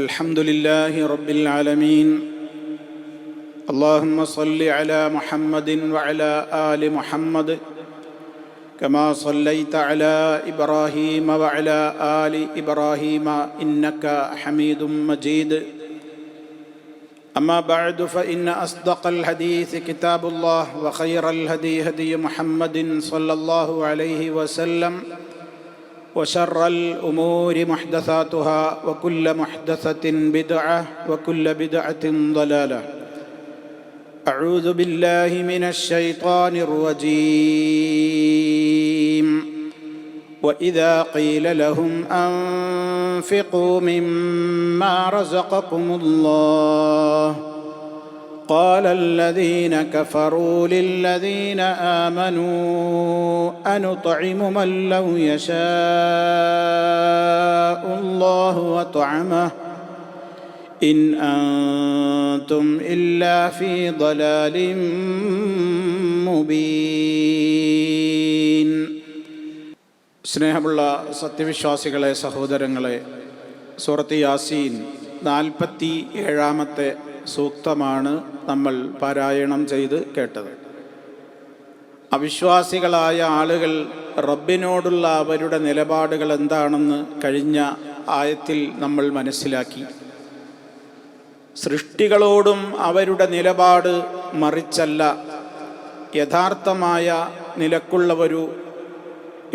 الحمد لله رب العالمين. اللهم صل على محمد وعلى آل محمد كما صليت على إبراهيم وعلى آل إبراهيم إنك حميد مجيد. أما بعد فإن أصدق الحديث كتاب الله وخير الهدي هدي محمد صلى الله عليه وسلم وشر الأمور محدثاتها وكل محدثة بدعة وكل بدعة ضلالة. أعوذ بالله من الشيطان الرجيم. وإذا قيل لهم أنفقوا مما رزقكم الله قال الذين كفروا للذين آمنوا أنطعم من لو يشاء الله وطعمه إن أنتم إلا في ضلال مبين. സ്നേഹമുള്ള സത്യവിശ്വാസികളെ, സഹോദരങ്ങളെ, സൂറത്ത് യാസീൻ 47-ാമത്തെ സൂക്തമാണ് നമ്മൾ പാരായണം ചെയ്ത് കേട്ടത്. അവിശ്വാസികളായ ആളുകൾ റബ്ബിനോടുള്ള അവരുടെ നിലപാടുകൾ എന്താണെന്ന് കഴിഞ്ഞ ആയത്തിൽ നമ്മൾ മനസ്സിലാക്കി. സൃഷ്ടികളോടും അവരുടെ നിലപാട് മറിച്ചല്ല, യഥാർത്ഥമായ നിലക്കുള്ള ഒരു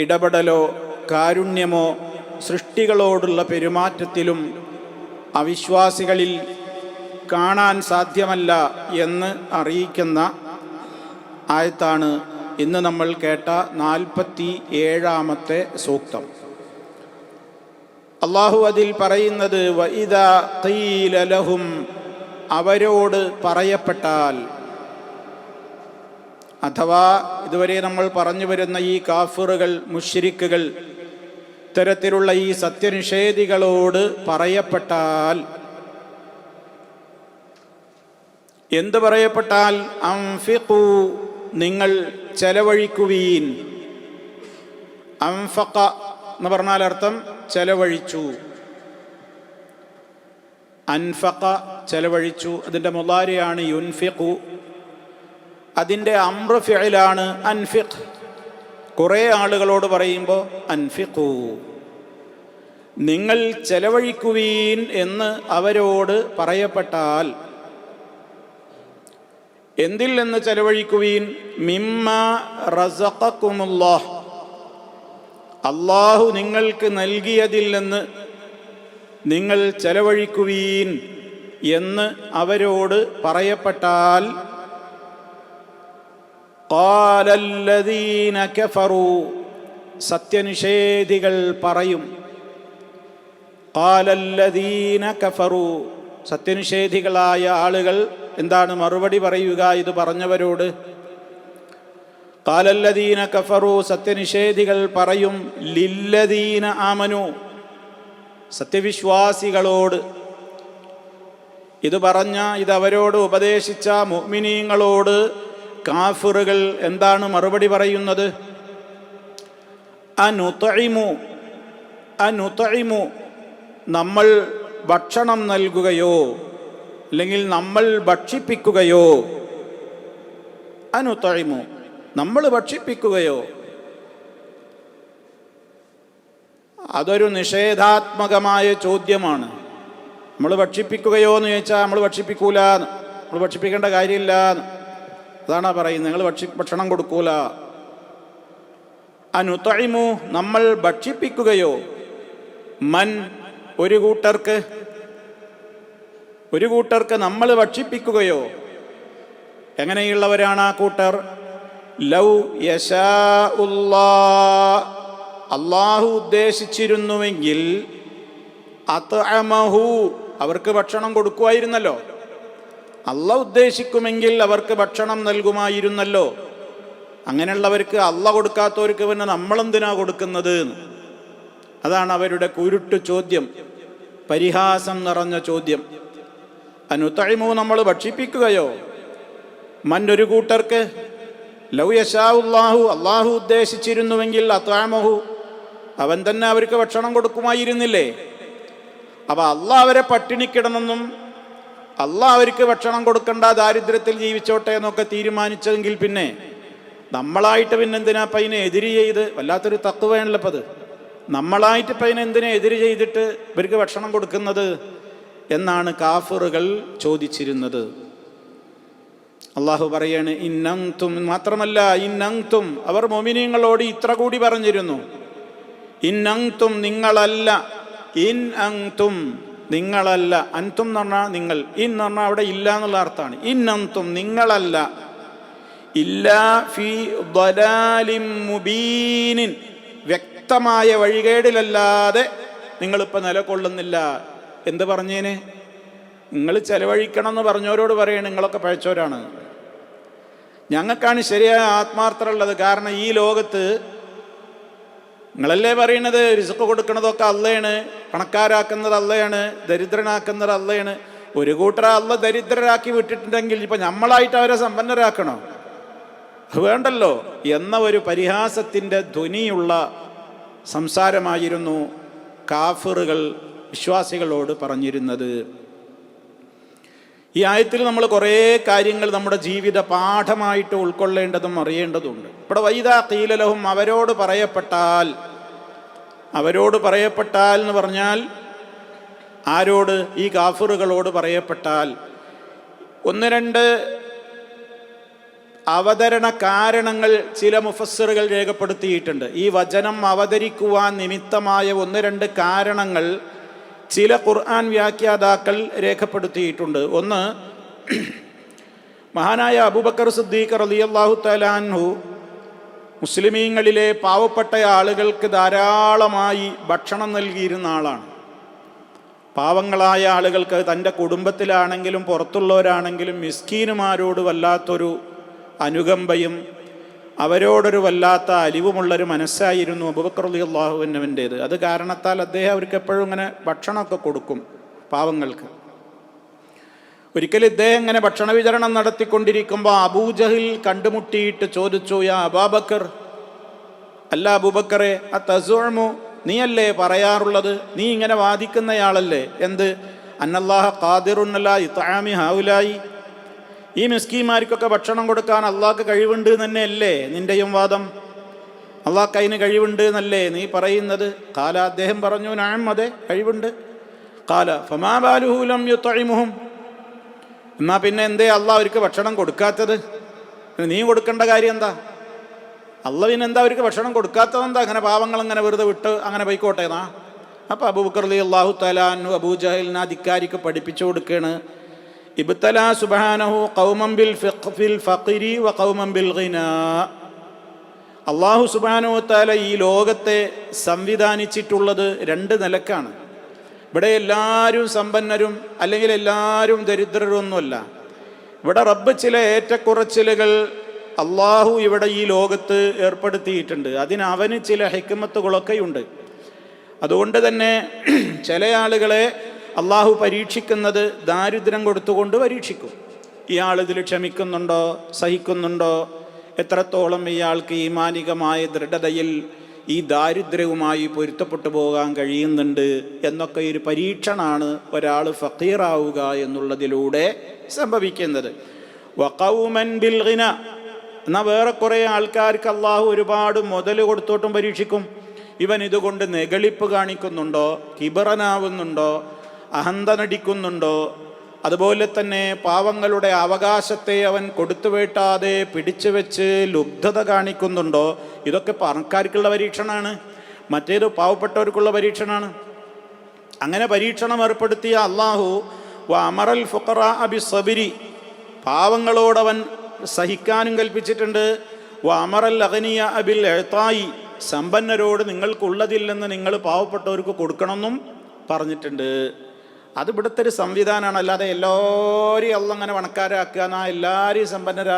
ഇടപെടലോ കാരുണ്യമോ സൃഷ്ടികളോടുള്ള പെരുമാറ്റത്തിലും അവിശ്വാസികളിൽ കാണാൻ സാധ്യമല്ല എന്ന് അറിയിക്കുന്ന ആയത്താണ് ഇന്ന് നമ്മൾ കേട്ട 47-ാമത്തെ സൂക്തം. അള്ളാഹു അതിൽ പറയുന്നത് വഇദാ ഖീല ലഹും, അവരോട് പറയപ്പെട്ടാൽ, അഥവാ ഇതുവരെ നമ്മൾ പറഞ്ഞു വരുന്ന ഈ കാഫിറുകൾ, മുശ്രിക്കുകൾ, ഇത്തരത്തിലുള്ള ഈ സത്യനിഷേധികളോട് പറയപ്പെട്ടാൽ, എന്ത് പറയപ്പെട്ടാൽ? അൻഫിഖൂ, നിങ്ങൾ ചെലവഴിക്കുവീൻ. അൻഫഖ എന്ന് പറഞ്ഞാൽ അർത്ഥം ചെലവഴിച്ചു. അൻഫഖ ചെലവഴിച്ചു, അതിൻ്റെ മുളാരിയാണ് യുൻഫിഖു. അതിൻ്റെ അംറു ഫിഅലാണ് അൻഫിഖ്. കുറേ ആളുകളോട് പറയുമ്പോൾ അൻഫിഖൂ, നിങ്ങൾ ചെലവഴിക്കുവീൻ എന്ന് അവരോട് പറയപ്പെട്ടാൽ, എന്തിൽ നിന്ന് ചെലവഴിക്കുവീൻ? മിമ്മ റസഖക്കുമുല്ലാഹ്, അല്ലാഹു നിങ്ങൾക്ക് നൽകിയതിൽ നിന്ന് നിങ്ങൾ ചെലവഴിക്കുവീൻ എന്ന് അവരോട് പറയപ്പെട്ടാൽ, ഖാലല്ലദീന കഫറൂ, സത്യനിഷേധികൾ പറയും. ഖാലല്ലദീന കഫറൂ, സത്യനിഷേധികളായ ആളുകൾ എന്താണ് മറുപടി പറയുക ഇത് പറഞ്ഞവരോട്? ഖാലല്ലദീന കഫറൂ, സത്യനിഷേധികൾ പറയും. ലില്ലദീന ആമനു, സത്യവിശ്വാസികളോട്. ഇത് പറഞ്ഞ, ഇതവരോട് ഉപദേശിച്ച മുഅ്മിനീങ്ങളോട് കാഫിറുകൾ എന്താണ് മറുപടി പറയുന്നത്? അനുതഇമു, അനുതഇമു, നമ്മൾ ഭക്ഷണം നൽകുകയോ അല്ലെങ്കിൽ നമ്മൾ ഭക്ഷിപ്പിക്കുകയോ. അനുതഇമു, നമ്മൾ ഭക്ഷിപ്പിക്കുകയോ. അതൊരു നിഷേധാത്മകമായ ചോദ്യമാണ്. നമ്മൾ ഭക്ഷിപ്പിക്കുകയോ എന്ന് ചോദിച്ചാൽ നമ്മൾ ഭക്ഷിപ്പിക്കൂല, നമ്മൾ ഭക്ഷിപ്പിക്കേണ്ട കാര്യമില്ല, അതാണ് പറയുന്നത്. നിങ്ങൾ ഭക്ഷണം കൊടുക്കൂല. അനുതഇമു, നമ്മൾ ഭക്ഷിപ്പിക്കുകയോ. മൻ, ഒരു കൂട്ടർക്ക്, ഒരു കൂട്ടർക്ക് നമ്മൾ ഭക്ഷിപ്പിക്കുകയോ. എങ്ങനെയുള്ളവരാണ് ആ കൂട്ടർ? ലൗ യശാഉല്ലാഹ്, അല്ലാഹു ഉദ്ദേശിച്ചിരുന്നുവെങ്കിൽ, അത്അമഹു, അവർക്ക് ഭക്ഷണം കൊടുക്കുമായിരുന്നല്ലോ. അല്ലാഹു ഉദ്ദേശിക്കുമെങ്കിൽ അവർക്ക് ഭക്ഷണം നൽകുമായിരുന്നല്ലോ. അങ്ങനെയുള്ളവർക്ക്, അല്ലാഹു കൊടുക്കാത്തവർക്ക് പിന്നെ നമ്മളെന്തിനാ കൊടുക്കുന്നത്? അതാണ് അവരുടെ കുരുട്ട് ചോദ്യം, പരിഹാസം നിറഞ്ഞ ചോദ്യം. അനുതഇമു, നമ്മൾ ഭക്ഷിപ്പിക്കുകയോ. മൻ, ഒരു കൂട്ടർക്ക്. ലൗ യശാഉല്ലാഹു, അല്ലാഹു ഉദ്ദേശിച്ചിരുന്നുവെങ്കിൽ അത്അമഹു, അവൻ തന്നെ അവർക്ക് ഭക്ഷണം കൊടുക്കുമായിരുന്നില്ലേ. അപ്പോൾ അള്ളാഹ് അവരെ പട്ടിണിക്കിടണമെന്നും അള്ളാഹ് അവർക്ക് ഭക്ഷണം കൊടുക്കണ്ട, ദാരിദ്ര്യത്തിൽ ജീവിച്ചോട്ടെ എന്നൊക്കെ തീരുമാനിച്ചതെങ്കിൽ പിന്നെ നമ്മളായിട്ട് പിന്നെ എന്തിനാ അപ്പം അതിനെ എതിര് ചെയ്ത്? വല്ലാത്തൊരു തത്വമാണല്ലോ അപ്പം അത്. നമ്മളായിട്ട് ഇപ്പം അതിനെ എന്തിനാ എതിര് ചെയ്തിട്ട് ഇവർക്ക് ഭക്ഷണം കൊടുക്കുന്നത് എന്നാണ് കാഫിറുകൾ ചോദിച്ചിരുന്നത്. അള്ളാഹു പറയാണ് ഇന്നങ്തും, മാത്രമല്ല ഇന്നങ്തും, അവർ മുഅ്മിനീങ്ങളോട് ഇത്ര കൂടി പറഞ്ഞിരുന്നു, ഇന്നങ്തും നിങ്ങളല്ല, ഇൻ അങ്തും നിങ്ങളല്ല, അൻതും എന്ന് പറഞ്ഞാൽ നിങ്ങൾ, ഇൻ എന്ന് പറഞ്ഞാൽ അവിടെ ഇല്ല എന്നുള്ള അർത്ഥമാണ്. ഇന്നങ്തും നിങ്ങളല്ല, ഇല്ലാ ഫീ ളലാലിൻ മുബീനിൻ, വ്യക്തമായ വഴികേടിലല്ലാതെ നിങ്ങളിപ്പോൾ നിലകൊള്ളുന്നില്ല. എന്ത് പറഞ്ഞേന്? നിങ്ങൾ ചെലവഴിക്കണം എന്ന് പറഞ്ഞവരോട് പറയണ നിങ്ങളൊക്കെ പഴച്ചവരാണ്, ഞങ്ങൾക്കാണ് ശരിയായ ആത്മാർത്ഥമുള്ളത്. കാരണം ഈ ലോകത്ത് നിങ്ങളല്ലേ പറയണത് റിസ്ക് കൊടുക്കണതൊക്കെ അള്ളയാണ്, പണക്കാരാക്കുന്നത് അള്ളയാണ്, ദരിദ്രനാക്കുന്നത് അള്ളയാണ്. ഒരു കൂട്ടർ അള്ള ദരിദ്രരാക്കി വിട്ടിട്ടുണ്ടെങ്കിൽ ഇപ്പം നമ്മളായിട്ട് അവരെ സമ്പന്നരാക്കണോ? വേണ്ടല്ലോ എന്ന ഒരു പരിഹാസത്തിൻ്റെ ധ്വനിയുള്ള സംസാരമായിരുന്നു കാഫിറുകൾ വിശ്വാസികളോട് പറഞ്ഞിരുന്നത്. ഈ ആയത്തിൽ നമ്മൾ കുറേ കാര്യങ്ങൾ നമ്മുടെ ജീവിത പാഠമായിട്ട് ഉൾക്കൊള്ളേണ്ടതും അറിയേണ്ടതുണ്ട്. ഇവിടെ വൈദാ ഖീല ലഹും, അവരോട് പറയപ്പെട്ടാൽ എന്ന് പറഞ്ഞാൽ ആരോട്? ഈ കാഫിറുകളോട് പറയപ്പെട്ടാൽ. ഒന്ന് രണ്ട് അവതരണ കാരണങ്ങൾ ചില മുഫസ്സിറുകൾ രേഖപ്പെടുത്തിയിട്ടുണ്ട്. ഈ വചനം അവതരിക്കുവാൻ നിമിത്തമായ ഒന്ന് രണ്ട് കാരണങ്ങൾ ചില ഖുർആൻ വ്യാഖ്യാതാക്കൾ രേഖപ്പെടുത്തിയിട്ടുണ്ട്. ഒന്ന്, മഹാനായ അബൂബക്കർ സിദ്ദീഖ് റളിയല്ലാഹു തആല അൻഹു മുസ്ലിമീങ്ങളിലെ പാവപ്പെട്ട ആളുകൾക്ക് ധാരാളമായി ഭക്ഷണം നൽകിയിരുന്ന ആളാണ്. പാവങ്ങളായ ആളുകൾക്ക്, തൻ്റെ കുടുംബത്തിലാണെങ്കിലും പുറത്തുള്ളവരാണെങ്കിലും മിസ്കീനുമാരോട് വല്ലാത്തൊരു അനുകമ്പയും അവരോടൊരു വല്ലാത്ത അലിവുമുള്ളൊരു മനസ്സായിരുന്നു അബൂബക്കർ റളിയല്ലാഹു അൻഹുവിൻ്റേത്. അത് കാരണത്താൽ അദ്ദേഹം അവർക്ക് എപ്പോഴും ഇങ്ങനെ ഭക്ഷണമൊക്കെ കൊടുക്കും പാവങ്ങൾക്ക്. ഒരിക്കലും ഇദ്ദേഹം ഇങ്ങനെ ഭക്ഷണ വിതരണം നടത്തിക്കൊണ്ടിരിക്കുമ്പോൾ അബൂജഹിൽ കണ്ടുമുട്ടിയിട്ട് ചോദിച്ചു, യാ അബൂബക്കർ, അല്ല അബൂബക്കറെ, അതസുഉമു, നീയല്ലേ പറയാറുള്ളത്, നീ ഇങ്ങനെ വാദിക്കുന്നയാളല്ലേ, എന്ത്? അന്നല്ലാഹ ഖാദിറുൻ അലാ ഇത്ആമി ഹൗലായി, ഈ മിസ്കീന്മാർക്കൊക്കെ ഭക്ഷണം കൊടുക്കാൻ അള്ളാഹ്ക്ക് കഴിവുണ്ട് തന്നെയല്ലേ നിൻ്റെയും വാദം? അള്ളാഹ്ക്ക് അതിന് കഴിവുണ്ട് എന്നല്ലേ നീ പറയുന്നത്? ഖാല, അദ്ദേഹം പറഞ്ഞു, നഅം, അതെ കഴിവുണ്ട്. ഖാല ഫമാ ബാലുഹു ലം യുത്ഇമുഹും, എന്നാ പിന്നെ എന്തേ അള്ളാഹ് അവർക്ക് ഭക്ഷണം കൊടുക്കാത്തത്? നീ കൊടുക്കേണ്ട കാര്യം എന്താ? അള്ളാഹ് എന്താ അവർക്ക് ഭക്ഷണം കൊടുക്കാത്തതെന്താ? അങ്ങനെ പാവങ്ങൾ അങ്ങനെ വെറുതെ വിട്ട് അങ്ങനെ പോയിക്കോട്ടെ എന്നാ? അപ്പോൾ അബൂബക്കർ റളിയല്ലാഹു തആല അൻഹു അബൂജഹലിനെ അധികാരിക്ക് പഠിപ്പിച്ചു കൊടുക്കുകയാണ്, ഇബ്തലാ സുബ്ഹാനഹു ഖൗമൻ ബിൽ ഫഖരി വ ഖൗമൻ ബിൽ ഗിനാ. അല്ലാഹു സുബ്ഹാനഹു തആല ഈ ലോകത്തെ സംവിധാനിച്ചിട്ടുള്ളത് രണ്ട് നിലക്കാണ്. ഇവിടെ എല്ലാവരും സമ്പന്നരും അല്ലെങ്കിൽ എല്ലാവരും ദരിദ്രരൊന്നുമല്ല. ഇവിടെ റബ്ബ് ചില ഏറ്റക്കുറച്ചിലുകൾ അള്ളാഹു ഇവിടെ ഈ ലോകത്ത് ഏർപ്പെടുത്തിയിട്ടുണ്ട്. അതിന് അവന് ചില ഹിക്മത്തുകളൊക്കെയുണ്ട്. അതുകൊണ്ട് തന്നെ ചില ആളുകളെ അള്ളാഹു പരീക്ഷിക്കുന്നത് ദാരിദ്ര്യം കൊടുത്തുകൊണ്ട് പരീക്ഷിക്കും. ഇയാൾ ഇതിൽ ക്ഷമിക്കുന്നുണ്ടോ, സഹിക്കുന്നുണ്ടോ, എത്രത്തോളം ഇയാൾക്ക് ഈമാനികമായ ദൃഢതയിൽ ഈ ദാരിദ്ര്യവുമായി പൊരുത്തപ്പെട്ടു പോകാൻ കഴിയുന്നുണ്ട് എന്നൊക്കെ ഒരു പരീക്ഷണമാണ് ഒരാൾ ഫഖീറാവുക എന്നുള്ളതിലൂടെ സംഭവിക്കുന്നത്. വഖൗമൻ ബിൽ ഗിന, എന്നാൽ വേറെ കുറേ ആൾക്കാർക്ക് അള്ളാഹു ഒരുപാട് മുതൽ കൊടുത്തോട്ടും പരീക്ഷിക്കും. ഇവൻ ഇതുകൊണ്ട് നെഗളിപ്പ് കാണിക്കുന്നുണ്ടോ, കിബറനാവുന്നുണ്ടോ, അഹന്ത നടിക്കുന്നുണ്ടോ, അതുപോലെ തന്നെ പാവങ്ങളുടെ അവകാശത്തെ അവൻ കൊടുത്തു വീട്ടാതെ പിടിച്ചു വെച്ച് ലുബ്ധത കാണിക്കുന്നുണ്ടോ? ഇതൊക്കെ പണക്കാർക്കുള്ള പരീക്ഷണമാണ്, മറ്റേത് പാവപ്പെട്ടവർക്കുള്ള പരീക്ഷണമാണ്. അങ്ങനെ പരീക്ഷണം ഏർപ്പെടുത്തിയ അള്ളാഹു വഅമറൽ ഫുഖറാ ബിസ്സബ്രി, പാവങ്ങളോടവൻ സഹിക്കാനും കൽപ്പിച്ചിട്ടുണ്ട്. വഅമറൽ അഗ്നിയ ബിൽ ഇഅ്തായി, സമ്പന്നരോട് നിങ്ങൾക്കുള്ളതില്ലെന്ന് നിങ്ങൾ പാവപ്പെട്ടവർക്ക് കൊടുക്കണമെന്നും പറഞ്ഞിട്ടുണ്ട്. അത് ഇവിടുത്തെ ഒരു സംവിധാനമാണ്. അല്ലാതെ എല്ലാവരെയും അള്ളാഹ് അങ്ങനെ പണക്കാരാക്കുക, എന്നാ എല്ലാവരെയും സമ്പന്നരാ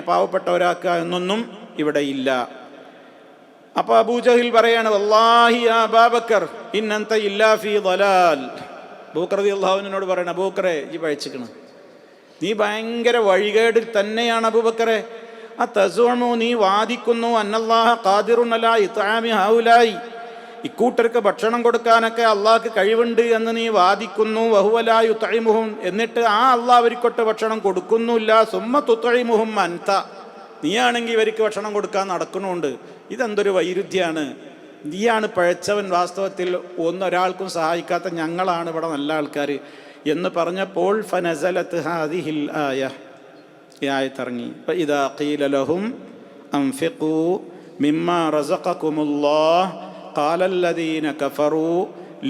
പാവപ്പെട്ടവരാക്കുക എന്നൊന്നും ഇവിടെ ഇല്ല. അപ്പോൾ അബൂജഹിൽ പറയാണ്, വല്ലാഹി യാ അബൂബക്കർ ഇന്നന്ത ഇല്ലാ ഫീ ളലാൽ. അബൂബക്കർ റളിയല്ലാഹു അൻഹുവിനോട് പറയണം, അബൂബക്കറെ ഈ പഴിച്ചിക്കണം, നീ ഭയങ്കര വഴികേടിൽ തന്നെയാണ് അബൂബക്കറെ. അതസുഉമു, നീ വാദിക്കുന്നു, അന്നല്ലാഹ ഖാദിറുൻ അലാ ഇത്ആമി ഹൗലായി, ഇക്കൂട്ടർക്ക് ഭക്ഷണം കൊടുക്കാനൊക്കെ അള്ളാഹ്ക്ക് കഴിവുണ്ട് എന്ന് നീ വാദിക്കുന്നു. വഹുവലാ യുത്ഇമുഹും, എന്നിട്ട് ആ അള്ളാഹ് അവർക്കൊട്ട് ഭക്ഷണം കൊടുക്കുന്നില്ല. സുമ്മ തുത്ഇമുഹും അൻത, നീയാണെങ്കിൽ ഇവർക്ക് ഭക്ഷണം കൊടുക്കാൻ നടക്കണുണ്ട്. ഇതെന്തൊരു വൈരുദ്ധ്യമാണ്. നീയാണ് പഴച്ചവൻ, വാസ്തവത്തിൽ ഒരാൾക്കും സഹായിക്കാത്ത ഞങ്ങളാണ് ഇവിടെ നല്ല ആൾക്കാർ എന്ന് പറഞ്ഞപ്പോൾ ഫനസലത്ത് ഹാദിഹിൽ ആയ, ഈ ആയത്തിറങ്ങി. ഇദാ ഖീല ലഹും അൻഫിഖൂ മിമ്മാ റസഖകുമുല്ലാഹ് ഖാലല്ലദീന കഫറൂ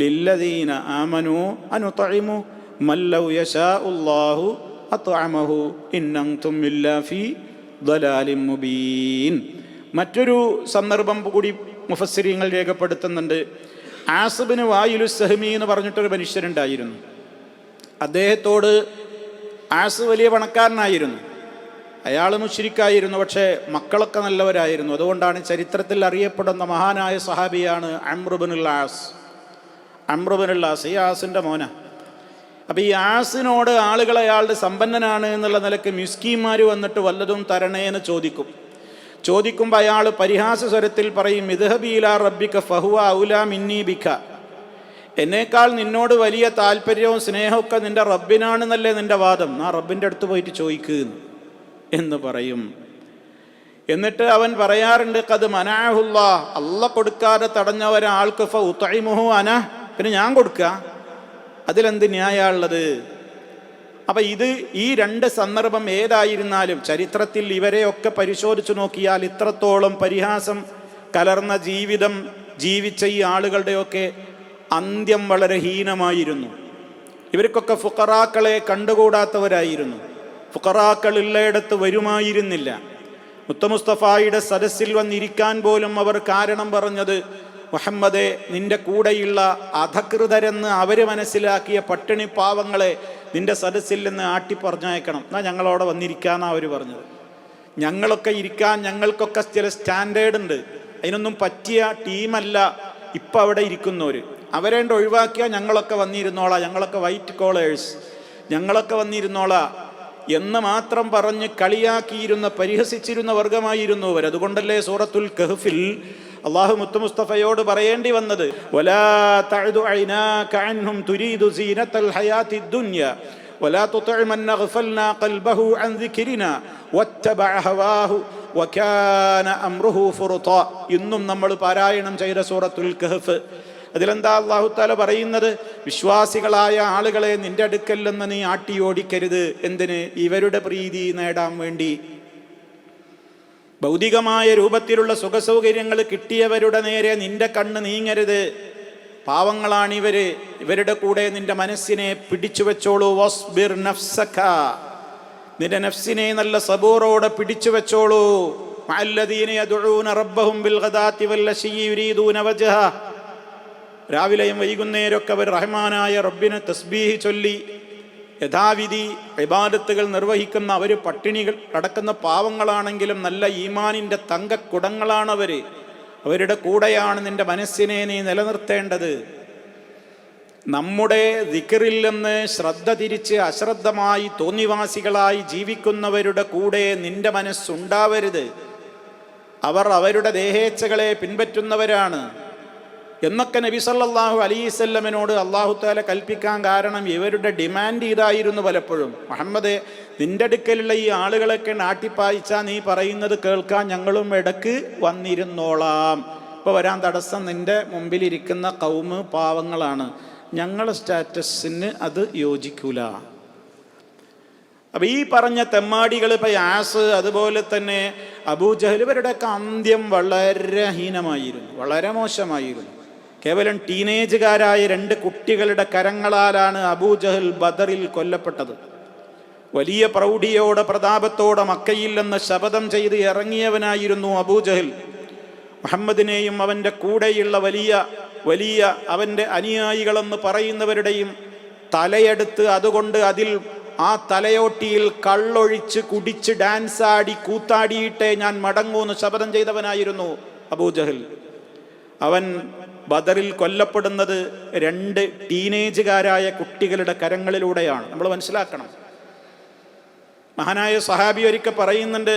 ലില്ലദീന ആമനൂ അനുത്ഇമു മൻ ലൗ യശാഉല്ലാഹു അത്അമഹു ഇന്നൻതും ഇല്ലാ ഫീ ളലാലിൻ മുബീൻ. മറ്റൊരു സന്ദർഭം കൂടി മുഫസ്സിരീങ്ങൾ രേഖപ്പെടുത്തുന്നുണ്ട്. ആസിബിന് വായിലു സഹ്മി എന്ന് പറഞ്ഞിട്ടൊരു മനുഷ്യരുണ്ടായിരുന്നു. അദ്ദേഹത്തോട്, ആസ് വലിയ പണക്കാരനായിരുന്നു, അയാൾ മുശ്രിക്കായിരുന്നു, പക്ഷേ മക്കളൊക്കെ നല്ലവരായിരുന്നു. അതുകൊണ്ടാണ് ചരിത്രത്തിൽ അറിയപ്പെടുന്ന മഹാനായ സഹാബിയാണ് അംർ ഇബ്നുൽ ആസ്. അംർ ഇബ്നുൽ ആസ് ഈ ആസിൻ്റെ മോന. അപ്പം ഈ ആസിനോട് ആളുകൾ അയാളുടെ സമ്പന്നനാണ് എന്നുള്ള നിലയ്ക്ക് മിസ്കീന്മാർ വന്നിട്ട് വല്ലതും തരണേന്ന് ചോദിക്കുമ്പോൾ അയാൾ പരിഹാസ സ്വരത്തിൽ പറയും, ഇദ്ഹബി ഇലാ റബ്ബിക ഫഹുവ ഔലാ മിന്നീ ബിക, എന്നേക്കാൾ നിന്നോട് വലിയ താല്പര്യവും സ്നേഹമൊക്കെ നിന്റെ റബ്ബിനാണെന്നല്ലേ നിന്റെ വാദം, ആ റബ്ബിൻ്റെ അടുത്ത് പോയിട്ട് ചോദിക്കുക എന്ന് പറയും. എന്നിട്ട് അവൻ പറയാറുണ്ട്, ഖദ് മനാഹുല്ലാ, അല്ലാഹ് കൊടുക്കാതെ തടഞ്ഞ ഒരാൾക്ക് ഫഉത്ഇമുഹു അന, പിന്നെ ഞാൻ കൊടുക്കുക, അതിലെന്ത് ന്യായമുള്ളത്? അപ്പം ഈ രണ്ട് സന്ദർഭം ഏതായിരുന്നാലും ചരിത്രത്തിൽ ഇവരെയൊക്കെ പരിശോധിച്ചു നോക്കിയാൽ ഇത്രത്തോളം പരിഹാസം കലർന്ന ജീവിതം ജീവിച്ച ഈ ആളുകളുടെയൊക്കെ അന്ത്യം വളരെ ഹീനമായിരുന്നു. ഇവർക്കൊക്കെ ഫുഖറാക്കളെ കണ്ടുകൂടാത്തവരായിരുന്നു. ഫുഖറാക്കൾ ഉള്ളയിടത്ത് വരുമായിരുന്നില്ല. മുസ്തഫായുടെ സദസ്സിൽ വന്നിരിക്കാൻ പോലും അവർ കാരണം പറഞ്ഞത്, മുഹമ്മദെ, നിന്റെ കൂടെയുള്ള അധകൃതരെന്ന് അവർ മനസ്സിലാക്കിയ പട്ടിണി പാവങ്ങളെ നിന്റെ സദസ്സിൽ നിന്ന് ആട്ടിപ്പറഞ്ഞയക്കണം, എന്നാൽ ഞങ്ങളവിടെ വന്നിരിക്കാന്നാണ് അവർ പറഞ്ഞത്. ഞങ്ങളൊക്കെ ഇരിക്കാൻ, ഞങ്ങൾക്കൊക്കെ ചില സ്റ്റാൻഡേർഡ് ഉണ്ട്, അതിനൊന്നും പറ്റിയ ടീമല്ല ഇപ്പം അവിടെ ഇരിക്കുന്നവർ. അവരേണ്ട ഒഴിവാക്കിയാൽ ഞങ്ങളൊക്കെ വന്നിരുന്നോളാം, ഞങ്ങളൊക്കെ വൈറ്റ് കോളേഴ്സ്, ഞങ്ങളൊക്കെ വന്നിരുന്നോളാം എന്ന് മാത്രം പറഞ്ഞ് കളിയാക്കിയിരുന്ന, പരിഹസിച്ചിരുന്ന വർഗമായിരുന്നു അവർ. അതുകൊണ്ടല്ലേ സൂറത്തുൽ കഹ്ഫിൽ അള്ളാഹു മുസ്തഫയോട് പറയേണ്ടി വന്നത്, വലാ തഅദു ഐനാക അൻഹും തുരീദു സീനത്തൽ ഹയാത്തിദ് ദുനിയ വലാ തുതിഅ മൻ അഗ്ഫൽനാ ഖൽബഹു അൻ ദിക്രിനാ വത്തബഅ ഹവാഹു വകാന അംറുഹു ഫുർതാ. ഇന്നും നമ്മൾ പാരായണം ചെയ്ത സൂറത്തുൽ കഹ്ഫ്. അതിലെന്താ അല്ലാഹു തആല പറയുന്നത്? വിശ്വാസികളായ ആളുകളെ നിന്റെ അടുക്കൽ നിന്ന് നീ ആട്ടിയോടിക്കരുത്. എന്തിന്? ഇവരുടെ പ്രീതി നേടാൻ വേണ്ടി. ഭൗതികമായ രൂപത്തിലുള്ള സുഖസൗകര്യങ്ങൾ കിട്ടിയവരുടെ നേരെ നിന്റെ കണ്ണ് നീങ്ങരുത്. പാവങ്ങളാണിവര്, ഇവരുടെ കൂടെ നിന്റെ മനസ്സിനെ പിടിച്ചു വെച്ചോളൂ. വസ്ബിർ നഫ്സക, നിന്റെ നഫ്സിനെ നല്ല സബൂറോടെ പിടിച്ചു വെച്ചോളൂ. മഅല്ലദീന യദ്ഊന റബ്ബഹും ബിൽ ഗദാത്തി വൽ അശി യുരീദൂന വജ്ഹ, രാവിലെയും വൈകുന്നേരമൊക്കെ അവർ റഹ്മാനായ റബ്ബിനെ തസ്ബീഹ് ചൊല്ലി യഥാവിധി ഇബാദത്തുകൾ നിർവഹിക്കുന്ന അവർ പട്ടിണികൾ കടക്കുന്ന പാവങ്ങളാണെങ്കിലും നല്ല ഈമാനിൻ്റെ തങ്കക്കുടങ്ങളാണവർ. അവരുടെ കൂടെയാണ് നിന്റെ മനസ്സിനെ നീ നിലനിർത്തേണ്ടത്. നമ്മുടെ ദിക്റിൽ നിന്ന് ശ്രദ്ധ തിരിച്ച് അശ്രദ്ധമായി തോന്നിവാസികളായി ജീവിക്കുന്നവരുടെ കൂടെ നിന്റെ മനസ്സുണ്ടാവരുത്. അവർ അവരുടെ ദേഹേച്ഛകളെ പിൻപറ്റുന്നവരാണ് എന്നൊക്കെ നബി സല്ലല്ലാഹു അലൈഹി വസല്ലമയോട് അല്ലാഹു തആല കൽപ്പിക്കാൻ കാരണം ഇവരുടെ ഡിമാൻഡ് ഇതായിരുന്നു പലപ്പോഴും. മുഹമ്മദേ, നിന്റെ അടുക്കലുള്ള ഈ ആളുകളൊക്കെ നാട്ടിപ്പായിച്ചാൽ നീ പറയുന്നത് കേൾക്കാൻ ഞങ്ങളും ഇടക്ക് വന്നിരുന്നോളാം. ഇപ്പോൾ വരാൻ തടസ്സം നിന്റെ മുമ്പിലിരിക്കുന്ന കൗമ് പാവങ്ങളാണ്, ഞങ്ങളുടെ സ്റ്റാറ്റസിന് അത് യോജിക്കൂല. അപ്പം ഈ പറഞ്ഞ തെമ്മാടികൾ, ഇപ്പം യാസ്, അതുപോലെ തന്നെ അബൂജഹൽ, ഇവരുടെയൊക്കെ അന്ത്യം വളരെ ഹീനമായിരുന്നു, വളരെ മോശമായിരുന്നു. കേവലം ടീനേജുകാരായ 2 കുട്ടികളുടെ കരങ്ങളാലാണ് അബൂജഹൽ ബദറിൽ കൊല്ലപ്പെട്ടത്. വലിയ പ്രൗഢിയോടെ പ്രതാപത്തോടെ മക്കയിൽ നിന്ന് ശപഥം ചെയ്ത് ഇറങ്ങിയവനായിരുന്നു അബൂജഹൽ. മുഹമ്മദിനെയും അവൻ്റെ കൂടെയുള്ള വലിയ അവൻ്റെ അനുയായികളെന്ന് പറയുന്നവരുടെയും തലയെടുത്ത് അതുകൊണ്ട് ആ തലയോട്ടിയിൽ കള്ളൊഴിച്ച് കുടിച്ച് ഡാൻസാടി കൂത്താടിയിട്ടേ ഞാൻ മടങ്ങൂന്ന് ശപഥം ചെയ്തവനായിരുന്നു അബൂജഹൽ. അവൻ ബദറിൽ കൊല്ലപ്പെടുന്നത് 2 ടീനേജുകാരായ കുട്ടികളുടെ കരങ്ങളിലൂടെയാണ്. നമ്മൾ മനസ്സിലാക്കണം. മഹാനായ സഹാബി ഒരിക്കൽ പറയുന്നുണ്ട്,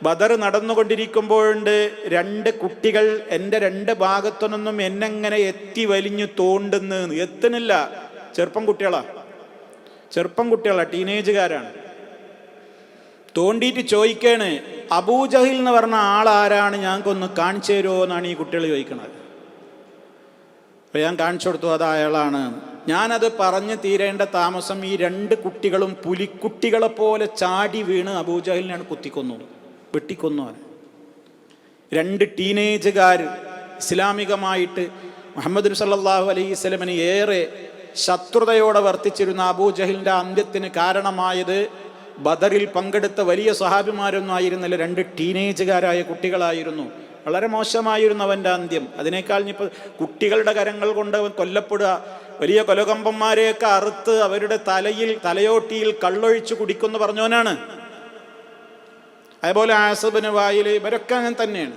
ബദർ നടന്നുകൊണ്ടിരിക്കുമ്പോഴുണ്ട് രണ്ട് കുട്ടികൾ എൻ്റെ രണ്ട് ഭാഗത്തു നിന്നും എന്നെങ്ങനെ എത്തി വലിഞ്ഞു തോണ്ടുന്നു. എത്തണില്ല. ചെറുപ്പം കുട്ടികളാ, ടീനേജുകാരാണ്. തോണ്ടിയിട്ട് ചോദിക്കാണ്, അബൂജഹിൽ എന്ന് പറഞ്ഞ ആളാരാണ്, ഞങ്ങൾക്കൊന്ന് കാണിച്ചു തരുമോ എന്നാണ് ഈ കുട്ടികൾ ചോദിക്കണത്. അപ്പോൾ ഞാൻ കാണിച്ചു കൊടുത്തു, അത് അയാളാണ്. ഞാനത് പറഞ്ഞ് തീരേണ്ട താമസം ഈ രണ്ട് കുട്ടികളും പുലിക്കുട്ടികളെ പോലെ ചാടി വീണ് അബൂജഹലിനാണ് വെട്ടിക്കൊന്നു. രണ്ട് ടീനേജുകാർ ഇസ്ലാമികമായിട്ട് മുഹമ്മദ് സല്ലല്ലാഹു അലൈഹി വസല്ലമന് ഏറെ ശത്രുതയോടെ വർത്തിച്ചിരുന്ന അബൂജഹലിൻ്റെ അന്ത്യത്തിന് കാരണമായത് ബദറിൽ പങ്കെടുത്ത വലിയ സ്വഹാബിമാരൊന്നും ആയിരുന്നില്ല, രണ്ട് ടീനേജുകാരായ കുട്ടികളായിരുന്നു. വളരെ മോശമായിരുന്നു അവൻ്റെ അന്ത്യം. അതിനേക്കാൾ ഇനിയിപ്പോൾ കുട്ടികളുടെ കരങ്ങൾ കൊണ്ട് അവൻ കൊല്ലപ്പെടുക, വലിയ കൊലകമ്പന്മാരെയൊക്കെ അറുത്ത് അവരുടെ തലയോട്ടിയിൽ കള്ളൊഴിച്ച് കുടിക്കുമെന്ന് പറഞ്ഞവനാണ്. അതേപോലെ ആസബിന് വായിൽ, ഇവരൊക്കെ അങ്ങനെ തന്നെയാണ്.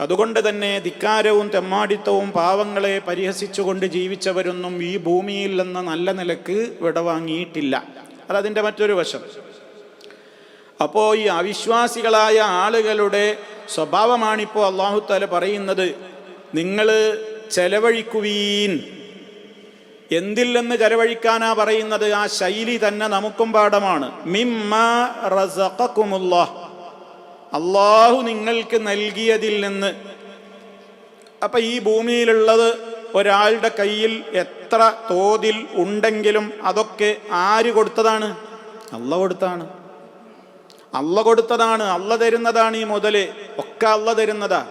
അതുകൊണ്ട് തന്നെ ധിക്കാരവും തെമ്മാടിത്തവും പാവങ്ങളെ പരിഹസിച്ചുകൊണ്ട് ജീവിച്ചവരൊന്നും ഈ ഭൂമിയിൽ നിന്ന് നല്ല നിലക്ക് വിടവാങ്ങിയിട്ടില്ല. അതതിൻ്റെ മറ്റൊരു വശം. അപ്പോൾ ഈ അവിശ്വാസികളായ ആളുകളുടെ സ്വഭാവമാണിപ്പോൾ അല്ലാഹു തആല പറയുന്നത്. നിങ്ങൾ ചെലവഴിക്കുവീൻ. എന്തിൽ നിന്ന് ചെലവഴിക്കാനാ പറയുന്നത്? ആ ശൈലി തന്നെ നമുക്കും പാഠമാണ്. മിമ്മാ റസഖകുമുല്ലാഹ്, അള്ളാഹു നിങ്ങൾക്ക് നൽകിയതിൽ നിന്ന്. അപ്പം ഈ ഭൂമിയിലുള്ളത് ഒരാളുടെ കയ്യിൽ എത്ര തോതിൽ ഉണ്ടെങ്കിലും അതൊക്കെ ആര് കൊടുത്തതാണ്? അള്ളാഹു കൊടുത്തതാണ്. അള്ളാഹു തരുന്നതാണ്. ഈ മുതല് ഒക്കെ അള്ളാഹു തരുന്നതാ.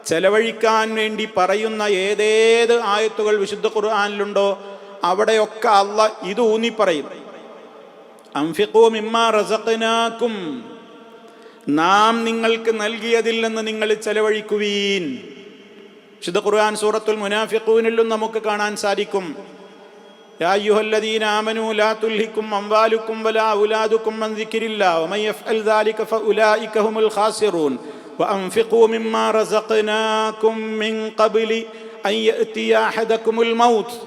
ചെലവഴിക്കാൻ വേണ്ടി പറയുന്ന ഏതേത് ആയത്തുകൾ വിശുദ്ധ ഖുർആനിലുണ്ടോ അവിടെയൊക്കെ അള്ളാഹ് ഇത് ഊന്നി പറയും. അൻഫിഖൂ മിമ്മാ റസഖ്നാകും, നാം നിങ്ങൾക്ക് നൽകിയതിൽ നിന്ന് നിങ്ങൾ ചെലവഴിക്കുവീൻ. വിശുദ്ധ ഖുർആൻ സൂറത്തുൽ മുനാഫിഖൂനിലും നമുക്ക് കാണാൻ സാധിക്കും. യാ അയ്യുഹല്ലദീന ആമനൂ ലാ തുൽഹിക്കും അംവാലുക്കും വലാ ഔലാദുക്കും അൻ ദിക്രില്ലാഹ് വമൻ യഫ്അൽ ദാലിക ഫഉലൈക ഹുമുൽ ഖാസിറൂൻ വഅൻഫിഖൂ മിമ്മാ റസഖ്നാകും മിൻ ഖബ്ലി അൻ യഅതിയ അഹദകുമുൽ മൗത്ത്,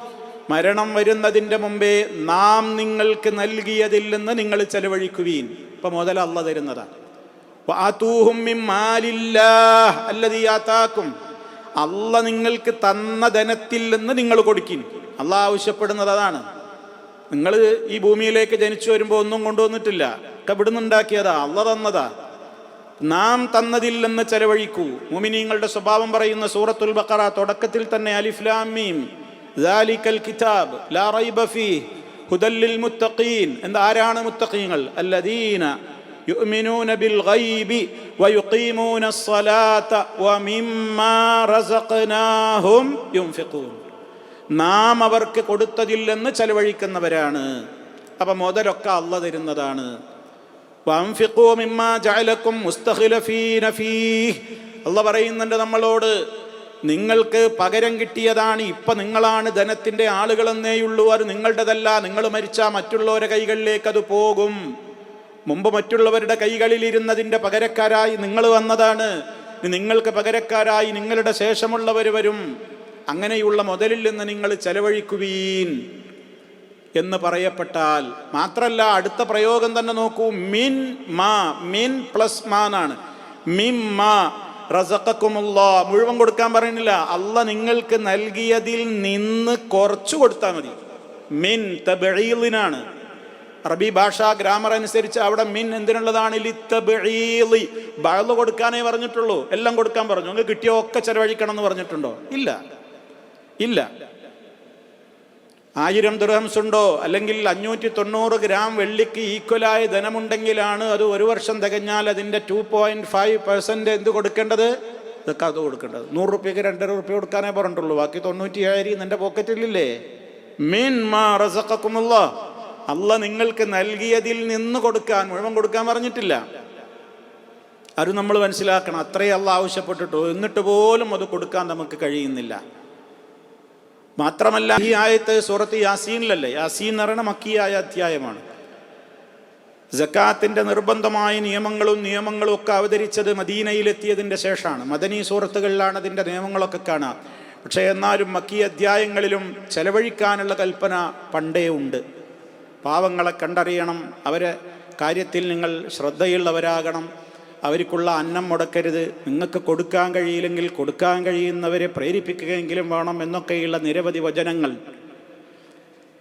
മരണം വരുന്നതിൻ്റെ മുമ്പേ നാം നിങ്ങൾക്ക് നൽകിയതിൽ നിന്ന് നിങ്ങൾ ചെലവഴിക്കുവീൻ. ഇപ്പം മുതൽ അള്ളാഹ് തരുന്നതാണ്. വആതൂഹും മിൻ മാലില്ലാഹ് അല്ലദീ ആതാകും, അള്ളാഹ് നിങ്ങൾക്ക് തന്ന ധനത്തിൽ നിന്ന് നിങ്ങൾ കൊടുക്കിൻ. അള്ളാഹ് ആവശ്യപ്പെടുന്നത് അതാണ്. നിങ്ങൾ ഈ ഭൂമിയിലേക്ക് ജനിച്ചു വരുമ്പോൾ ഒന്നും കൊണ്ടുവന്നിട്ടില്ല, ഒക്കെ ഇവിടുന്ന് ഉണ്ടാക്കിയതാ, അള്ളാഹ് തന്നതാ. നാം തന്നതിൽ നിന്ന് ചെലവഴിക്കൂ. മുഅ്മിനീങ്ങളുടെ സ്വഭാവം പറയുന്ന സൂറത്തുൽ ബഖറ തുടക്കത്തിൽ തന്നെ അലിഫ് ലാം മീം ദാലിക്കൽ കിതാബ് ലാ റൈബ ഫീഹി ഹുദൽ ലിൽ മുത്തഖീൻ. ആരാണ് മുത്തഖീങ്ങൾ? അല്ലദീന യുഅ്മിനൂന ബിൽ ഗൈബി വയുഖീമൂന സ്സലാത വമിമ്മാ റസഖ്നാഹും യുൻഫിഖൂൻ. നാം അവർക്ക് കൊടുത്തതിൽ നിന്ന് ചെലവഴിക്കുന്നവരാണ്. അപ്പം മുതലൊക്കെ അള്ളാഹ് തരുന്നതാണ്. വഅൻഫിഖൂ മിമ്മാ ജഅലകും മുസ്തഖ്ലഫീന ഫീഹി, അള്ളാഹ് പറയുന്നുണ്ട് നമ്മളോട്, നിങ്ങൾക്ക് പകരം കിട്ടിയതാണ്. ഇപ്പം നിങ്ങളാണ് ധനത്തിൻ്റെ ആളുകളെന്നേയുള്ളൂ, അത് നിങ്ങളുടേതല്ല. നിങ്ങൾ മരിച്ചാൽ മറ്റുള്ളവരുടെ കൈകളിലേക്ക് അത് പോകും. മുമ്പ് മറ്റുള്ളവരുടെ കൈകളിൽ ഇരുന്നതിൻ്റെ പകരക്കാരായി നിങ്ങൾ വന്നതാണ്. നിങ്ങൾക്ക് പകരക്കാരായി നിങ്ങളുടെ ശേഷമുള്ളവർ വരും. അങ്ങനെയുള്ള മുതലിൽ നിന്ന് നിങ്ങൾ ചെലവഴിക്കുവീൻ എന്ന് പറയപ്പെട്ടാൽ മാത്രല്ല, അടുത്ത പ്രയോഗം തന്നെ നോക്കൂ. മിൻ പ്ലസ് മാ എന്നാണ്. മിമ്മാ റസഖക്കുമുല്ലാഹ് മുഴുവൻ കൊടുക്കാൻ പറയുന്നില്ല. അള്ളാഹ് നിങ്ങൾക്ക് നൽകിയതിൽ നിന്ന് കുറച്ചു കൊടുത്താൽ മതി. മിൻ തബ്ഈലിനാണ്. അറബി ഭാഷാ ഗ്രാമർ അനുസരിച്ച് അവിടെ മിൻ എന്തിനുള്ളതാണ്? ലിത്തബ്ഈലി. ബഅദ് കൊടുക്കാനേ പറഞ്ഞിട്ടുള്ളൂ, എല്ലാം കൊടുക്കാൻ പറഞ്ഞു. നിങ്ങൾക്ക് കിട്ടിയോ ഒക്കെ ചെലവഴിക്കണം എന്ന് പറഞ്ഞിട്ടുണ്ടോ? ഇല്ല. 1000 ദിർഹംസ് ഉണ്ടോ അല്ലെങ്കിൽ 590 ഗ്രാം വെള്ളിക്ക് ഈക്വലായ ധനമുണ്ടെങ്കിലാണ് അത് ഒരു വർഷം തികഞ്ഞാൽ അതിൻ്റെ 2.5% എന്ത് കൊടുക്കേണ്ടത്? സക്കാത്ത് കൊടുക്കേണ്ടത്. 100 റുപ്യക്ക് 2.5 റുപ്യ കൊടുക്കാനേ പറഞ്ഞിട്ടുള്ളൂ. ബാക്കി 97 നിന്റെ പോക്കറ്റിലില്ലേ? മിൻ മാ റസഖക്കുമുല്ലാഹ്, അള്ളാഹ് നിങ്ങൾക്ക് നൽകിയതിൽ നിന്ന് കൊടുക്കാൻ, മുഴുവൻ കൊടുക്കാൻ പറഞ്ഞിട്ടില്ല. അത് നമ്മൾ മനസ്സിലാക്കണം. അത്രയും അള്ളാഹ് ആവശ്യപ്പെട്ടിട്ടു, എന്നിട്ട് പോലും അത് കൊടുക്കാൻ നമുക്ക് കഴിയുന്നില്ല. മാത്രമല്ല, ഈ ആയത്ത് സൂറത്ത് യാസീനിലല്ലേ? യാസീൻ എന്ന് പറയുന്ന മക്കിയായ അധ്യായമാണ്. സക്കാത്തിൻ്റെ നിർബന്ധമായ നിയമങ്ങളും ഒക്കെ അവതരിച്ചത് മദീനയിലെത്തിയതിൻ്റെ ശേഷമാണ്. മദനി സൂറത്തുകളിലാണ് അതിൻ്റെ നിയമങ്ങളൊക്കെ കാണാം. പക്ഷേ എന്നാലും മക്കി അധ്യായങ്ങളിലും ചെലവഴിക്കാനുള്ള കൽപ്പന പണ്ടേ ഉണ്ട്. പാവങ്ങളെ കണ്ടറിയണം, അവരെ കാര്യത്തിൽ നിങ്ങൾ ശ്രദ്ധയുള്ളവരാകണം, അവർക്കുള്ള അന്നം മുടക്കരുത്, നിങ്ങൾക്ക് കൊടുക്കാൻ കഴിയില്ലെങ്കിൽ കൊടുക്കാൻ കഴിയുന്നവരെ പ്രേരിപ്പിക്കുകയെങ്കിലും വേണം എന്നൊക്കെയുള്ള നിരവധി വചനങ്ങൾ.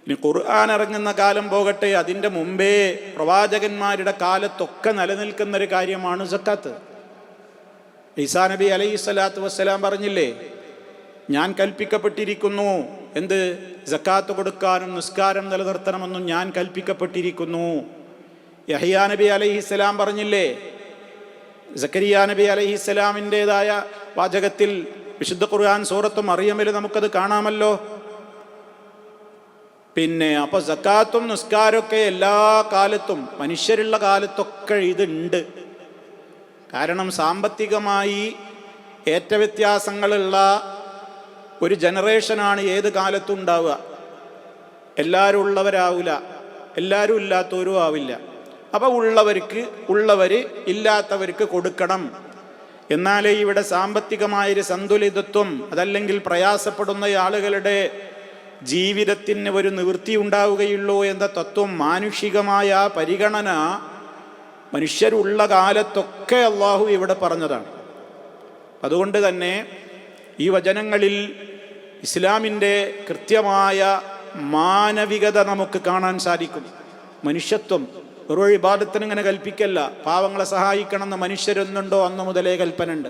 ഇനി ഖുർആൻ ഇറങ്ങുന്ന കാലം പോകട്ടെ, അതിൻ്റെ മുമ്പേ പ്രവാചകന്മാരുടെ കാലത്തൊക്കെ നിലനിൽക്കുന്നൊരു കാര്യമാണ് സക്കാത്ത്. ഈസാ നബി അലൈഹി സ്വലാത്തു വസ്സലാം പറഞ്ഞില്ലേ, ഞാൻ കൽപ്പിക്കപ്പെട്ടിരിക്കുന്നു എന്ത്? സക്കാത്ത് കൊടുക്കാനും നിസ്കാരം നിലനിർത്തണമെന്നും ഞാൻ കൽപ്പിക്കപ്പെട്ടിരിക്കുന്നു. യഹ്യാ നബി അലൈഹിസ്സലാം പറഞ്ഞില്ലേ, സക്കരിയ നബി അലൈഹിസ്സലാമിൻ്റെതായ വാചകത്തിൽ വിശുദ്ധ ഖുർആൻ സൂറത്ത് മറിയമിൽ നമുക്കത് കാണാമല്ലോ. പിന്നെ അപ്പോൾ സക്കാത്തും നിസ്കാരമൊക്കെ എല്ലാ കാലത്തും, മനുഷ്യരുള്ള കാലത്തൊക്കെ ഇതുണ്ട്. കാരണം സാമ്പത്തികമായി ഏറ്റവ്യത്യാസങ്ങളുള്ള ഒരു ജനറേഷനാണ് ഏത് കാലത്തും ഉണ്ടാവുക. എല്ലാവരും ഉള്ളവരാവില്ല, എല്ലാവരും ഇല്ലാത്തവരും ആവില്ല. അപ്പോൾ ഉള്ളവർ ഇല്ലാത്തവർക്ക് കൊടുക്കണം. എന്നാലേ ഇവിടെ സാമ്പത്തികമായൊരു സന്തുലിതത്വം, അതല്ലെങ്കിൽ പ്രയാസപ്പെടുന്ന ആളുകളുടെ ജീവിതത്തിന് ഒരു നിവൃത്തി ഉണ്ടാവുകയുള്ളൂ എന്ന തത്വം, മാനുഷികമായ പരിഗണന മനുഷ്യരുള്ള കാലത്തൊക്കെ അള്ളാഹു ഇവിടെ പറഞ്ഞതാണ്. അതുകൊണ്ട് തന്നെ ഈ വചനങ്ങളിൽ ഇസ്ലാമിൻ്റെ കൃത്യമായ മാനവികത നമുക്ക് കാണാൻ സാധിക്കും. മനുഷ്യത്വം ഒരു ഇബാദത്തിന് ഇങ്ങനെ കൽപ്പിക്കല്ല. പാവങ്ങളെ സഹായിക്കണമെന്ന് മനുഷ്യരൊന്നുണ്ടോ അന്ന് മുതലേ കൽപ്പനുണ്ട്.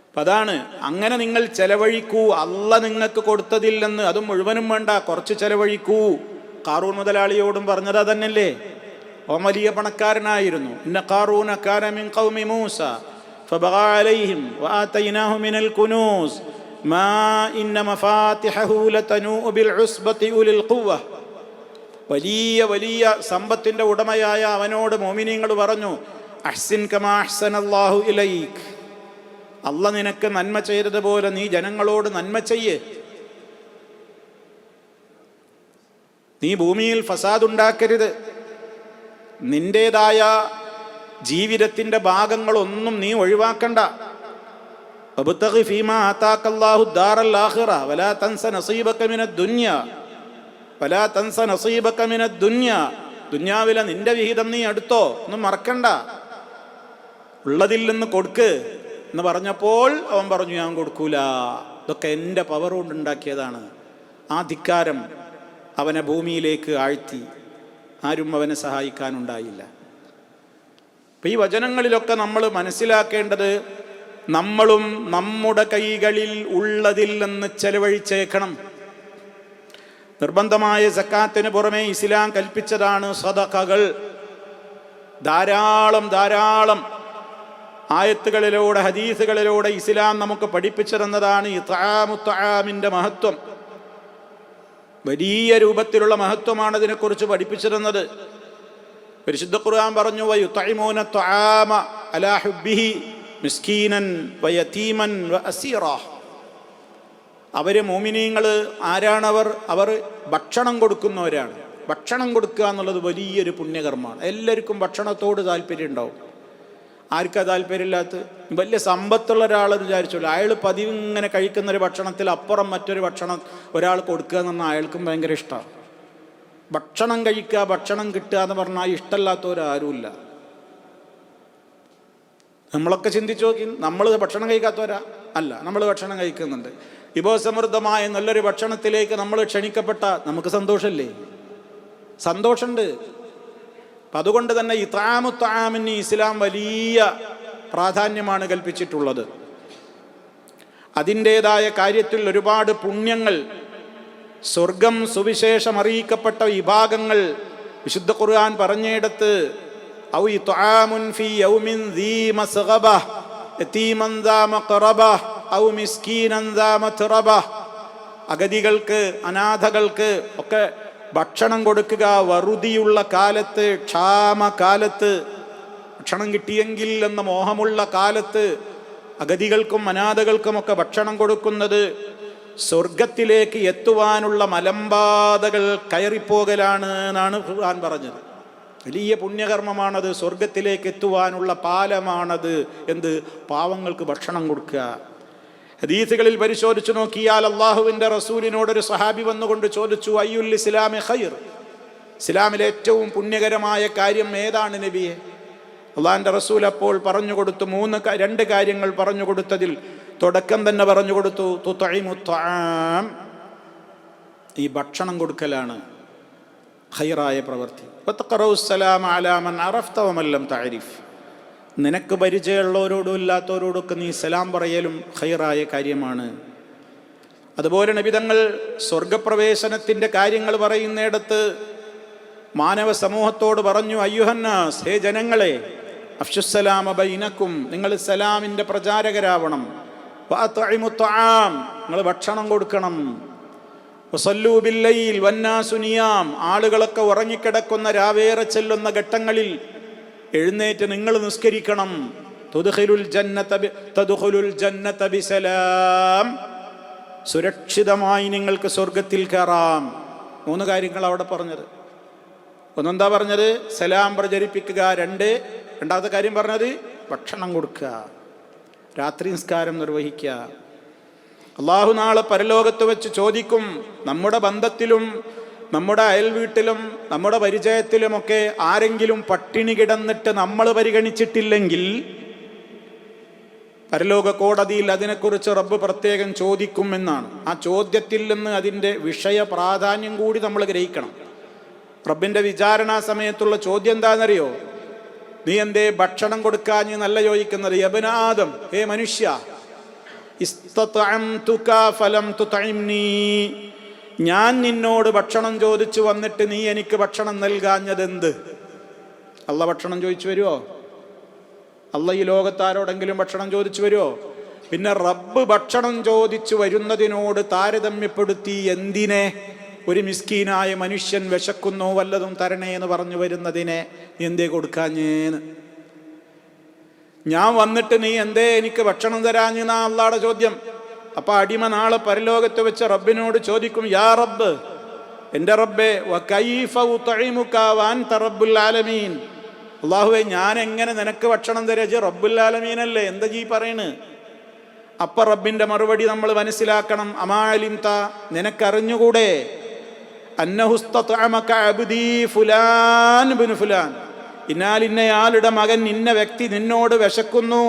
അപ്പം അതാണ്, അങ്ങനെ നിങ്ങൾ ചെലവഴിക്കൂ, അള്ള നിങ്ങൾക്ക് കൊടുത്തതിൽ നിന്ന്, അതും മുഴുവനും വേണ്ട, കുറച്ച് ചെലവഴിക്കൂ. ഖാറൂൻ മുതലാളിയോടും പറഞ്ഞത് അതന്നെയല്ലേ? ഓൻ വലിയ പണക്കാരനായിരുന്നു. ഇന്ന ഖാറൂന കാന മിൻ ഖൗമി മൂസ ഫബഗാ അലൈഹിം വആതൈനാഹു മിനൽ കുനൂസ് മാ ഇന്ന മഫാതിഹഹു ലതനൂഉ ബിൽ ഉസ്ബതി ഉലിൽ ഖുവ്വ. വലിയ വലിയ സമ്പത്തിൻ്റെ ഉടമയായ അവനോട് മോമിനീങ്ങൾ പറഞ്ഞു, അഹ്സിൻ കമാ അഹ്സനല്ലാഹു ഇലൈക്, അള്ള നിനക്ക് നന്മ ചെയ്തതുപോലെ നീ ജനങ്ങളോട് നന്മ ചെയ്യ്. നീ ഭൂമിയിൽ ഫസാദ് ഉണ്ടാക്കരുത്. നിന്റേതായ ജീവിതത്തിൻ്റെ ഭാഗങ്ങളൊന്നും നീ ഒഴിവാക്കണ്ട. വബ്തഗി ഫീമാ ആതാകല്ലാഹു ദാറൽ ആഖിറ വലാ തൻസ നസീബക മിനദ് ദുനിയ വലാ തൻസ നസീബക മിനദ് ദുനിയ. ദുനിയാവിലെ നിന്റെ വിഹിതം നീ എടുത്തോ, ഒന്നും മറക്കണ്ട, ഉള്ളതിൽ നിന്ന് കൊടുക്ക് എന്ന് പറഞ്ഞപ്പോൾ അവൻ പറഞ്ഞു, ഞാൻ കൊടുക്കൂല, ഇതൊക്കെ എൻ്റെ പവർ കൊണ്ട് ഉണ്ടാക്കിയതാണ്. ആ ധിക്കാരം അവനെ ഭൂമിയിലേക്ക് ആഴ്ത്തി. ആരും അവനെ സഹായിക്കാനുണ്ടായില്ല. അപ്പം ഈ വചനങ്ങളിലൊക്കെ നമ്മൾ മനസ്സിലാക്കേണ്ടത്, നമ്മളും നമ്മുടെ കൈകളിൽ ഉള്ളതിൽ നിന്ന് ചെലവഴിച്ചേക്കണം. നിർബന്ധമായ സക്കാത്തിന് പുറമെ ഇസ്ലാം കൽപ്പിച്ചതാണ് സദഖകൾ. ധാരാളം ധാരാളം ആയത്തുകളിലൂടെ ഹദീസുകളിലൂടെ ഇസ്ലാം നമുക്ക് പഠിപ്പിച്ചു തന്നതാണ് ഇത്ആമുത്ആമിൻ്റെ മഹത്വം. വലിയ രൂപത്തിലുള്ള മഹത്വമാണ് ഇതിനെക്കുറിച്ച് പഠിപ്പിച്ചു തന്നത്. പരിശുദ്ധ ഖുർആൻ പറഞ്ഞു, വയുത്ഇമൂന ത്വആമ അലാ ഹുബ്ബിഹി മിസ്കീനൻ വയതീമൻ വഅസീറ. അവർ മോമിനീങ്ങൾ ആരാണവർ? അവർ ഭക്ഷണം കൊടുക്കുന്നവരാണ്. ഭക്ഷണം കൊടുക്കുക എന്നുള്ളത് വലിയൊരു പുണ്യകർമ്മമാണ്. എല്ലാവർക്കും ഭക്ഷണത്തോട് താല്പര്യം ഉണ്ടാവും. ആർക്കാ താല്പര്യമില്ലാത്ത? വലിയ സമ്പത്തുള്ള ഒരാൾ വിചാരിച്ചല്ലോ, അയാൾ പതിവ് ഇങ്ങനെ കഴിക്കുന്നൊരു ഭക്ഷണത്തിൽ അപ്പുറം മറ്റൊരു ഭക്ഷണം ഒരാൾ കൊടുക്കുക എന്ന് പറഞ്ഞാൽ അയാൾക്കും ഭയങ്കര ഇഷ്ടമാണ്. ഭക്ഷണം കഴിക്കുക, ഭക്ഷണം കിട്ടുക എന്ന് പറഞ്ഞാൽ ഇഷ്ടമല്ലാത്തവരാരുമില്ല. നമ്മളൊക്കെ ചിന്തിച്ചു നോക്കി, നമ്മൾ ഭക്ഷണം കഴിക്കാത്തവരാ? അല്ല, നമ്മൾ ഭക്ഷണം കഴിക്കുന്നുണ്ട്. വിഭവസമൃദ്ധമായ നല്ലൊരു ഭക്ഷണത്തിലേക്ക് നമ്മൾ ക്ഷണിക്കപ്പെട്ട നമുക്ക് സന്തോഷമല്ലേ? സന്തോഷമുണ്ട്. അപ്പം അതുകൊണ്ട് തന്നെ ഇത്ആമുത്ആമിന് ഇസ്ലാം വലിയ പ്രാധാന്യമാണ് കൽപ്പിച്ചിട്ടുള്ളത്. അതിൻ്റേതായ കാര്യത്തിൽ ഒരുപാട് പുണ്യങ്ങൾ, സ്വർഗം സുവിശേഷം അറിയിക്കപ്പെട്ട വിഭാഗങ്ങൾ വിശുദ്ധ ഖുർആൻ പറഞ്ഞിടത്ത്, ഔ ഇത്ആമുൻ ഫീ യൗമിൻ ദീ മസ്ഗബ യതീമൻ ദാ മഖറബ ഔ മിസ്കീനൻ ദാ മത്റബ. അഗതികൾക്ക്, അനാഥകൾക്ക് ഒക്കെ ഭക്ഷണം കൊടുക്കുക. വറുതിയുള്ള കാലത്ത്, ക്ഷാമകാലത്ത് ഭക്ഷണം കിട്ടിയെങ്കിൽ എന്ന മോഹമുള്ള കാലത്ത് അഗതികൾക്കും അനാഥകൾക്കുമൊക്കെ ഭക്ഷണം കൊടുക്കുന്നത് സ്വർഗത്തിലേക്ക് എത്തുവാനുള്ള മലമ്പാതകൾ കയറിപ്പോകലാണ് എന്നാണ് ഖുർആൻ പറഞ്ഞത്. വലിയ പുണ്യകർമ്മമാണത്, സ്വർഗത്തിലേക്ക് എത്തുവാനുള്ള പാലമാണത്. എന്ത്? പാവങ്ങൾക്ക് ഭക്ഷണം കൊടുക്കുക. ഹദീസുകളിൽ പരിശോധിച്ചു നോക്കിയാൽ അള്ളാഹുവിൻ്റെ റസൂലിനോടൊരു സഹാബി വന്നുകൊണ്ട് ചോദിച്ചു, അയ്യുൽ ഇസ്ലാമി ഖൈർ, ഇസ്ലാമിലെ ഏറ്റവും പുണ്യകരമായ കാര്യം ഏതാണ് നബിയെ? അള്ളാഹിൻ്റെ റസൂൽ അപ്പോൾ പറഞ്ഞു കൊടുത്തു, രണ്ട് കാര്യങ്ങൾ പറഞ്ഞു കൊടുത്തതിൽ തുടക്കം തന്നെ പറഞ്ഞു കൊടുത്തു, തുതഇമു ത്വആം, ഈ ഭക്ഷണം കൊടുക്കലാണ് ഖൈറായ പ്രവൃത്തി. വതഖറഉ സലാമ അലാ മൻ അറഫ്ത വമൻ ലം തഅരിഫ്, നിനക്ക് പരിചയമുള്ളവരോടും ഇല്ലാത്തവരോടൊക്കെ നീ സലാം പറയലും ഖൈറായ കാര്യമാണ്. അതുപോലെ നബി തങ്ങൾ സ്വർഗപ്രവേശനത്തിൻ്റെ കാര്യങ്ങൾ പറയുന്നിടത്ത് മാനവ സമൂഹത്തോട് പറഞ്ഞു, അയ്യുഹന്നാസ്, ഹേ ജനങ്ങളെ, അഫ്ശുസ്സലാമ ബൈനക്കും, നിങ്ങൾ സലാമിൻ്റെ പ്രചാരകരാവണം. വഅത്ഇമു ത്വആം, നിങ്ങൾ ഭക്ഷണം കൊടുക്കണം. വസല്ലൂ ബില്ലൈൽ വന്നാസു നിയാം, ആളുകളൊക്കെ ഉറങ്ങിക്കിടക്കുന്ന രാവേറെ ചെല്ലുന്ന ഘട്ടങ്ങളിൽ എഴുന്നേറ്റ് നിങ്ങൾ നിസ്കരിക്കണം. തുദ്ഖിലുൽ ജന്നത ബിസലാം, സുരക്ഷിതമായി നിങ്ങൾക്ക് സ്വർഗത്തിൽ കയറാം. 3 കാര്യങ്ങൾ അവിടെ പറഞ്ഞത്. ഒന്നെന്താ പറഞ്ഞത്? സലാം പ്രചരിപ്പിക്കുക. രണ്ടാമത്തെ കാര്യം പറഞ്ഞത് ഭക്ഷണം കൊടുക്കുക, രാത്രി നിസ്കാരം നിർവഹിക്കുക. അള്ളാഹു നാളെ പരലോകത്ത് വെച്ച് ചോദിക്കും, നമ്മുടെ ബന്ധത്തിലും നമ്മുടെ അയൽ വീട്ടിലും നമ്മുടെ പരിചയത്തിലുമൊക്കെ ആരെങ്കിലും പട്ടിണി കിടന്നിട്ട് നമ്മൾ പരിഗണിച്ചിട്ടില്ലെങ്കിൽ പരലോക കോടതിയിൽ അതിനെക്കുറിച്ച് റബ്ബ് പ്രത്യേകം ചോദിക്കുമെന്നാണ്. ആ ചോദ്യത്തിൽ നിന്ന് അതിൻ്റെ വിഷയ പ്രാധാന്യം കൂടി നമ്മൾ ഗ്രഹിക്കണം. റബ്ബിൻ്റെ വിചാരണാ സമയത്തുള്ള ചോദ്യം എന്താണെന്നറിയോ? നീ എന്തേ ഭക്ഷണം കൊടുക്കാഞ്ഞ് നല്ല ചോദിക്കുന്നത്. യബ്ന ആദം, ഹേ മനുഷ്യ, ഇസ്തതഅംതുക ഫലം തുതഇംനി, ഞാൻ നിന്നോട് ഭക്ഷണം ചോദിച്ചു വന്നിട്ട് നീ എനിക്ക് ഭക്ഷണം നൽകാഞ്ഞതെന്ത്? അള്ള ഭക്ഷണം ചോദിച്ചു വരുമോ? അള്ള ഈ ലോകത്താരോടെങ്കിലും ഭക്ഷണം ചോദിച്ചു വരുമോ? പിന്നെ റബ്ബ് ഭക്ഷണം ചോദിച്ചു വരുന്നതിനോട് താരതമ്യപ്പെടുത്തി എന്തിനെ? ഒരു മിസ്കീനായ മനുഷ്യൻ വിശക്കുന്നു, വല്ലതും തരണേ എന്ന് പറഞ്ഞു വരുന്നതിനെ എന്തേ കൊടുക്കാഞ്ഞേന്ന്? ഞാൻ വന്നിട്ട് നീ എന്തേ എനിക്ക് ഭക്ഷണം തരാഞ്ഞെന്നാ അള്ളാടെ ചോദ്യം. അപ്പൊ അടിമ നാളെ പരലോകത്ത് വെച്ച് റബ്ബിനോട് ചോദിക്കും, യാ റബ്ബ്, എൻ്റെ റബ്ബേ, വകൈഫ ഉത്ഇമുക വഅൻത റബ്ബുൽ ആലമീൻ, അള്ളാഹുവേ, ഞാൻ എങ്ങനെ നിനക്ക് ഭക്ഷണം തരാ? റബ്ബുൽ ആലമീനല്ലേ, എന്താ ജീ പറയണ്? അപ്പൊ റബ്ബിന്റെ മറുപടി നമ്മൾ മനസ്സിലാക്കണം. അമാലിംത, നിനക്കറിഞ്ഞുകൂടെ? അന്നഹുസ്തതഅമക അബ്ദി ഫുലാൻ ഇബ്നു ഫുലാൻ, ഇന്നാലിന്നയാളുടെ മകൻ ഇന്ന വ്യക്തി നിന്നോട് വിശക്കുന്നു,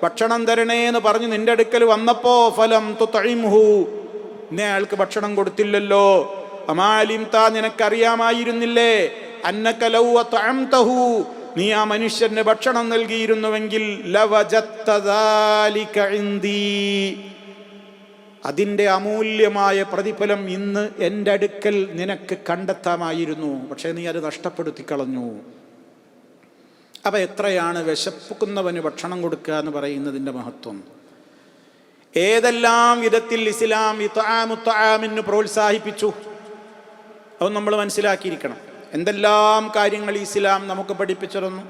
ഭക്ഷണം തരണേ എന്ന് പറഞ്ഞു നിന്റെ അടുക്കൽ വന്നപ്പോ ഫലം തുതഇംഹു, ഇന്ന അയാൾക്ക് ഭക്ഷണം കൊടുത്തില്ലല്ലോ. അമാലിംത, നിനക്കറിയാമായിരുന്നില്ലേ? അന്നക ലൗ അത്അംതഹു, നീ ആ മനുഷ്യന് ഭക്ഷണം നൽകിയിരുന്നുവെങ്കിൽ ലവജത്ത ദാലിക ഇൻദി, അതിൻ്റെ അമൂല്യമായ പ്രതിഫലം ഇന്ന് എൻ്റെ അടുക്കൽ നിനക്ക് കണ്ടെത്താമായിരുന്നു. പക്ഷേ നീ അത് നഷ്ടപ്പെടുത്തി കളഞ്ഞു. അപ്പം എത്രയാണ് വിശപ്പുക്കുന്നവന് ഭക്ഷണം കൊടുക്കുക എന്ന് പറയുന്നതിൻ്റെ മഹത്വം. ഏതെല്ലാം വിധത്തിൽ ഇസ്ലാം ഇത്ആമുത്ആമിന് പ്രോത്സാഹിപ്പിച്ചു അത് നമ്മൾ മനസ്സിലാക്കിയിരിക്കണം. എന്തെല്ലാം കാര്യങ്ങൾ ഇസ്ലാം നമുക്ക് പഠിപ്പിച്ചിരുന്നു.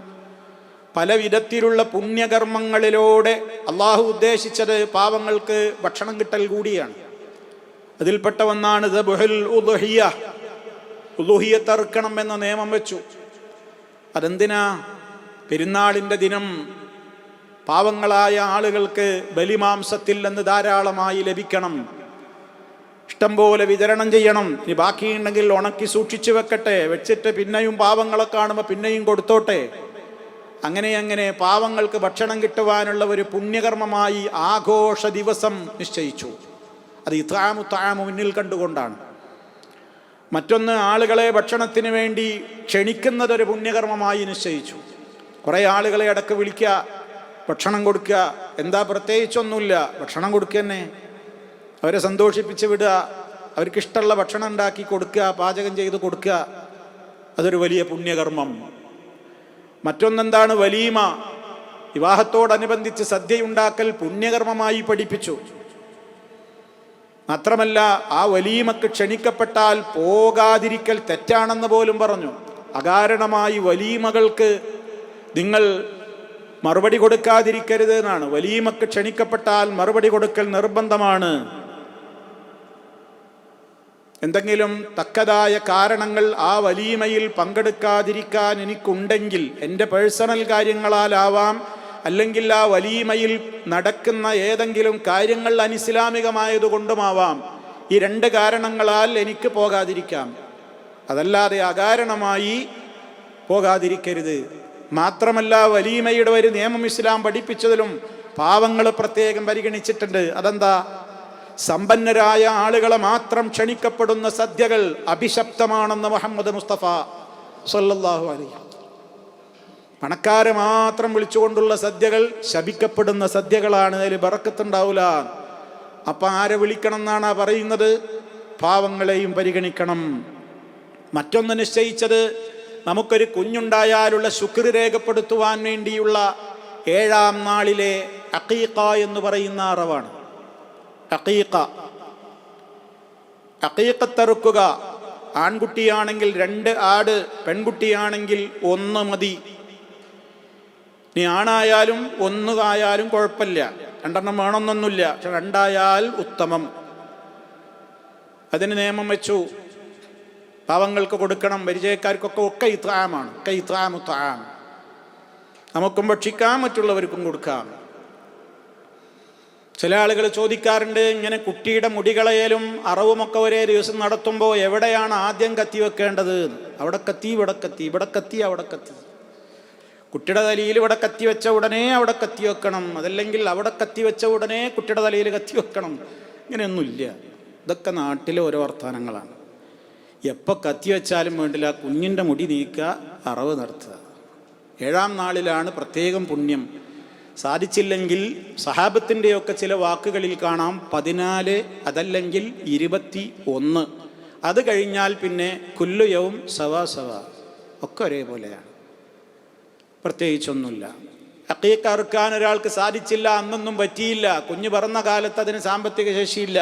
പല വിധത്തിലുള്ള പുണ്യകർമ്മങ്ങളിലൂടെ അള്ളാഹു ഉദ്ദേശിച്ചത് പാവങ്ങൾക്ക് ഭക്ഷണം കിട്ടൽ കൂടിയാണ്. അതിൽപ്പെട്ട ഒന്നാണ് ദബ്ഹുൽ ഉദ്ഹിയ, ഉദ്ഹിയത്ത് അറുക്കണം എന്ന നിയമം വെച്ചു. അതെന്തിനാ? പെരുന്നാളിൻ്റെ ദിനം പാവങ്ങളായ ആളുകൾക്ക് ബലിമാംസത്തിൽ നിന്ന് ധാരാളമായി ലഭിക്കണം, ഇഷ്ടം പോലെ വിതരണം ചെയ്യണം. ഇനി ബാക്കിയുണ്ടെങ്കിൽ ഉണക്കി സൂക്ഷിച്ചു വെക്കട്ടെ, വെച്ചിട്ട് പിന്നെയും പാവങ്ങളെ കാണുമ്പോൾ പിന്നെയും കൊടുത്തോട്ടെ. അങ്ങനെ പാവങ്ങൾക്ക് ഭക്ഷണം കിട്ടുവാനുള്ള ഒരു പുണ്യകർമ്മമായി ആഘോഷ ദിവസം നിശ്ചയിച്ചു. അത് ഇത്ആമുത്ആമു മുന്നിൽ കണ്ടുകൊണ്ടാണ്. മറ്റൊന്ന്, ആളുകളെ ഭക്ഷണത്തിന് വേണ്ടി ക്ഷണിക്കുന്നതൊരു പുണ്യകർമ്മമായി നിശ്ചയിച്ചു. കുറേ ആളുകളെ ഇടയ്ക്ക് വിളിക്കുക, ഭക്ഷണം കൊടുക്കുക. എന്താ? പ്രത്യേകിച്ചൊന്നുമില്ല, ഭക്ഷണം കൊടുക്കുക തന്നെ, അവരെ സന്തോഷിപ്പിച്ച് വിടുക, അവർക്കിഷ്ടമുള്ള ഭക്ഷണം ഉണ്ടാക്കി കൊടുക്കുക, പാചകം ചെയ്ത് കൊടുക്കുക. അതൊരു വലിയ പുണ്യകർമ്മം. മറ്റൊന്നെന്താണ്? വലീമ, വിവാഹത്തോടനുബന്ധിച്ച് സദ്യയുണ്ടാക്കൽ പുണ്യകർമ്മമായി പഠിപ്പിച്ചു. മാത്രമല്ല, ആ വലീമക്ക് ക്ഷണിക്കപ്പെട്ടാൽ പോകാതിരിക്കൽ തെറ്റാണെന്ന് പോലും പറഞ്ഞു. അകാരണമായി വലീമകൾക്ക് നിങ്ങൾ മറുപടി കൊടുക്കാതിരിക്കരുത് എന്നാണ്. വലീമക്ക് ക്ഷണിക്കപ്പെട്ടാൽ മറുപടി കൊടുക്കൽ നിർബന്ധമാണ്. എന്തെങ്കിലും തക്കതായ കാരണങ്ങൾ ആ വലീമയിൽ പങ്കെടുക്കാതിരിക്കാൻ എനിക്കുണ്ടെങ്കിൽ, എൻ്റെ പേഴ്സണൽ കാര്യങ്ങളാലാവാം, അല്ലെങ്കിൽ ആ വലീമയിൽ നടക്കുന്ന ഏതെങ്കിലും കാര്യങ്ങൾ അനിസ്ലാമികമായതുകൊണ്ടുമാവാം. ഈ 2 കാരണങ്ങളാൽ എനിക്ക് പോകാതിരിക്കാം. അതല്ലാതെ അകാരണമായി പോകാതിരിക്കരുത്. മാത്രമല്ല വലീമയുടെ ഒരു നിയമം ഇസ്ലാം പഠിപ്പിച്ചതിലും പാവങ്ങൾ പ്രത്യേകം പരിഗണിച്ചിട്ടുണ്ട്. അതെന്താ? സമ്പന്നരായ ആളുകളെ മാത്രം ക്ഷണിക്കപ്പെടുന്ന സദ്യകൾ അഭിശപ്തമാണെന്ന് മുഹമ്മദ് മുസ്തഫ സല്ലല്ലാഹു അലൈഹി. പണക്കാരെ മാത്രം വിളിച്ചുകൊണ്ടുള്ള സദ്യകൾ ശപിക്കപ്പെടുന്ന സദ്യകളാണ്, അതിൽ ബറക്കത്തുണ്ടാവില്ല. അപ്പം ആരെ വിളിക്കണം എന്നാണ് പറയുന്നത്? പാവങ്ങളെയും പരിഗണിക്കണം. മറ്റൊന്ന് നിശ്ചയിച്ചത്, നമുക്കൊരു കുഞ്ഞുണ്ടായാലുള്ള ശുക്ർ രേഖപ്പെടുത്തുവാൻ വേണ്ടിയുള്ള 7-ാം നാളിലെ അഖീഖ എന്ന് പറയുന്ന അറവാണ്. അഖീഖത്തറുക്കുക. ആൺകുട്ടിയാണെങ്കിൽ 2 ആട്, പെൺകുട്ടിയാണെങ്കിൽ 1 മതി. ഇനി ആണായാലും 1 ആയാലും കുഴപ്പമില്ല, 2 വേണമെന്നൊന്നുമില്ല, പക്ഷെ 2 ആയാൽ ഉത്തമം. അതിന് നിയമം വെച്ചു. പാവങ്ങൾക്ക് കൊടുക്കണം, പരിചയക്കാർക്കൊക്കെ ഇത്ആമാണ്. നമുക്കും ഭക്ഷിക്കാം, മറ്റുള്ളവർക്കും കൊടുക്കാം. ചില ആളുകൾ ചോദിക്കാറുണ്ട്, ഇങ്ങനെ കുട്ടിയുടെ മുടികളയലും അറവുമൊക്കെ ഒരേ ദിവസം നടത്തുമ്പോൾ എവിടെയാണ് ആദ്യം കത്തി വെക്കേണ്ടത്? അവിടെ കത്തി, ഇവിടെ കത്തി, ഇവിടെ കത്തി, അവിടെ കത്തി. കുട്ടിയുടെ തലയിൽ ഇവിടെ കത്തി വെച്ച ഉടനെ അവിടെ കത്തി വെക്കണം, അതല്ലെങ്കിൽ അവിടെ കത്തി വെച്ച ഉടനെ കുട്ടിയുടെ തലയിൽ കത്തി വെക്കണം. ഇങ്ങനെയൊന്നുമില്ല. ഇതൊക്കെ നാട്ടിലെ ഓരോ വർത്തമാനങ്ങളാണ്. എപ്പോൾ കത്തി വെച്ചാലും വേണ്ടില്ല, കുഞ്ഞിൻ്റെ മുടി നീക്കുക, അറവ് നടത്തുക. 7-ാം നാളിലാണ് പ്രത്യേകം പുണ്യം. സാധിച്ചില്ലെങ്കിൽ സഹാബത്തിൻ്റെയൊക്കെ ചില വാക്കുകളിൽ കാണാം 14, അതല്ലെങ്കിൽ 21. അത് കഴിഞ്ഞാൽ പിന്നെ കുല്ലുയവും സവാ ഒക്കെ ഒരേപോലെയാണ്, പ്രത്യേകിച്ചൊന്നുമില്ല. അഖീഖ അറുക്കാൻ ഒരാൾക്ക് സാധിച്ചില്ല, അന്നൊന്നും പറ്റിയില്ല, കുഞ്ഞ് പറന്ന കാലത്ത് അതിന് സാമ്പത്തിക ശേഷിയില്ല.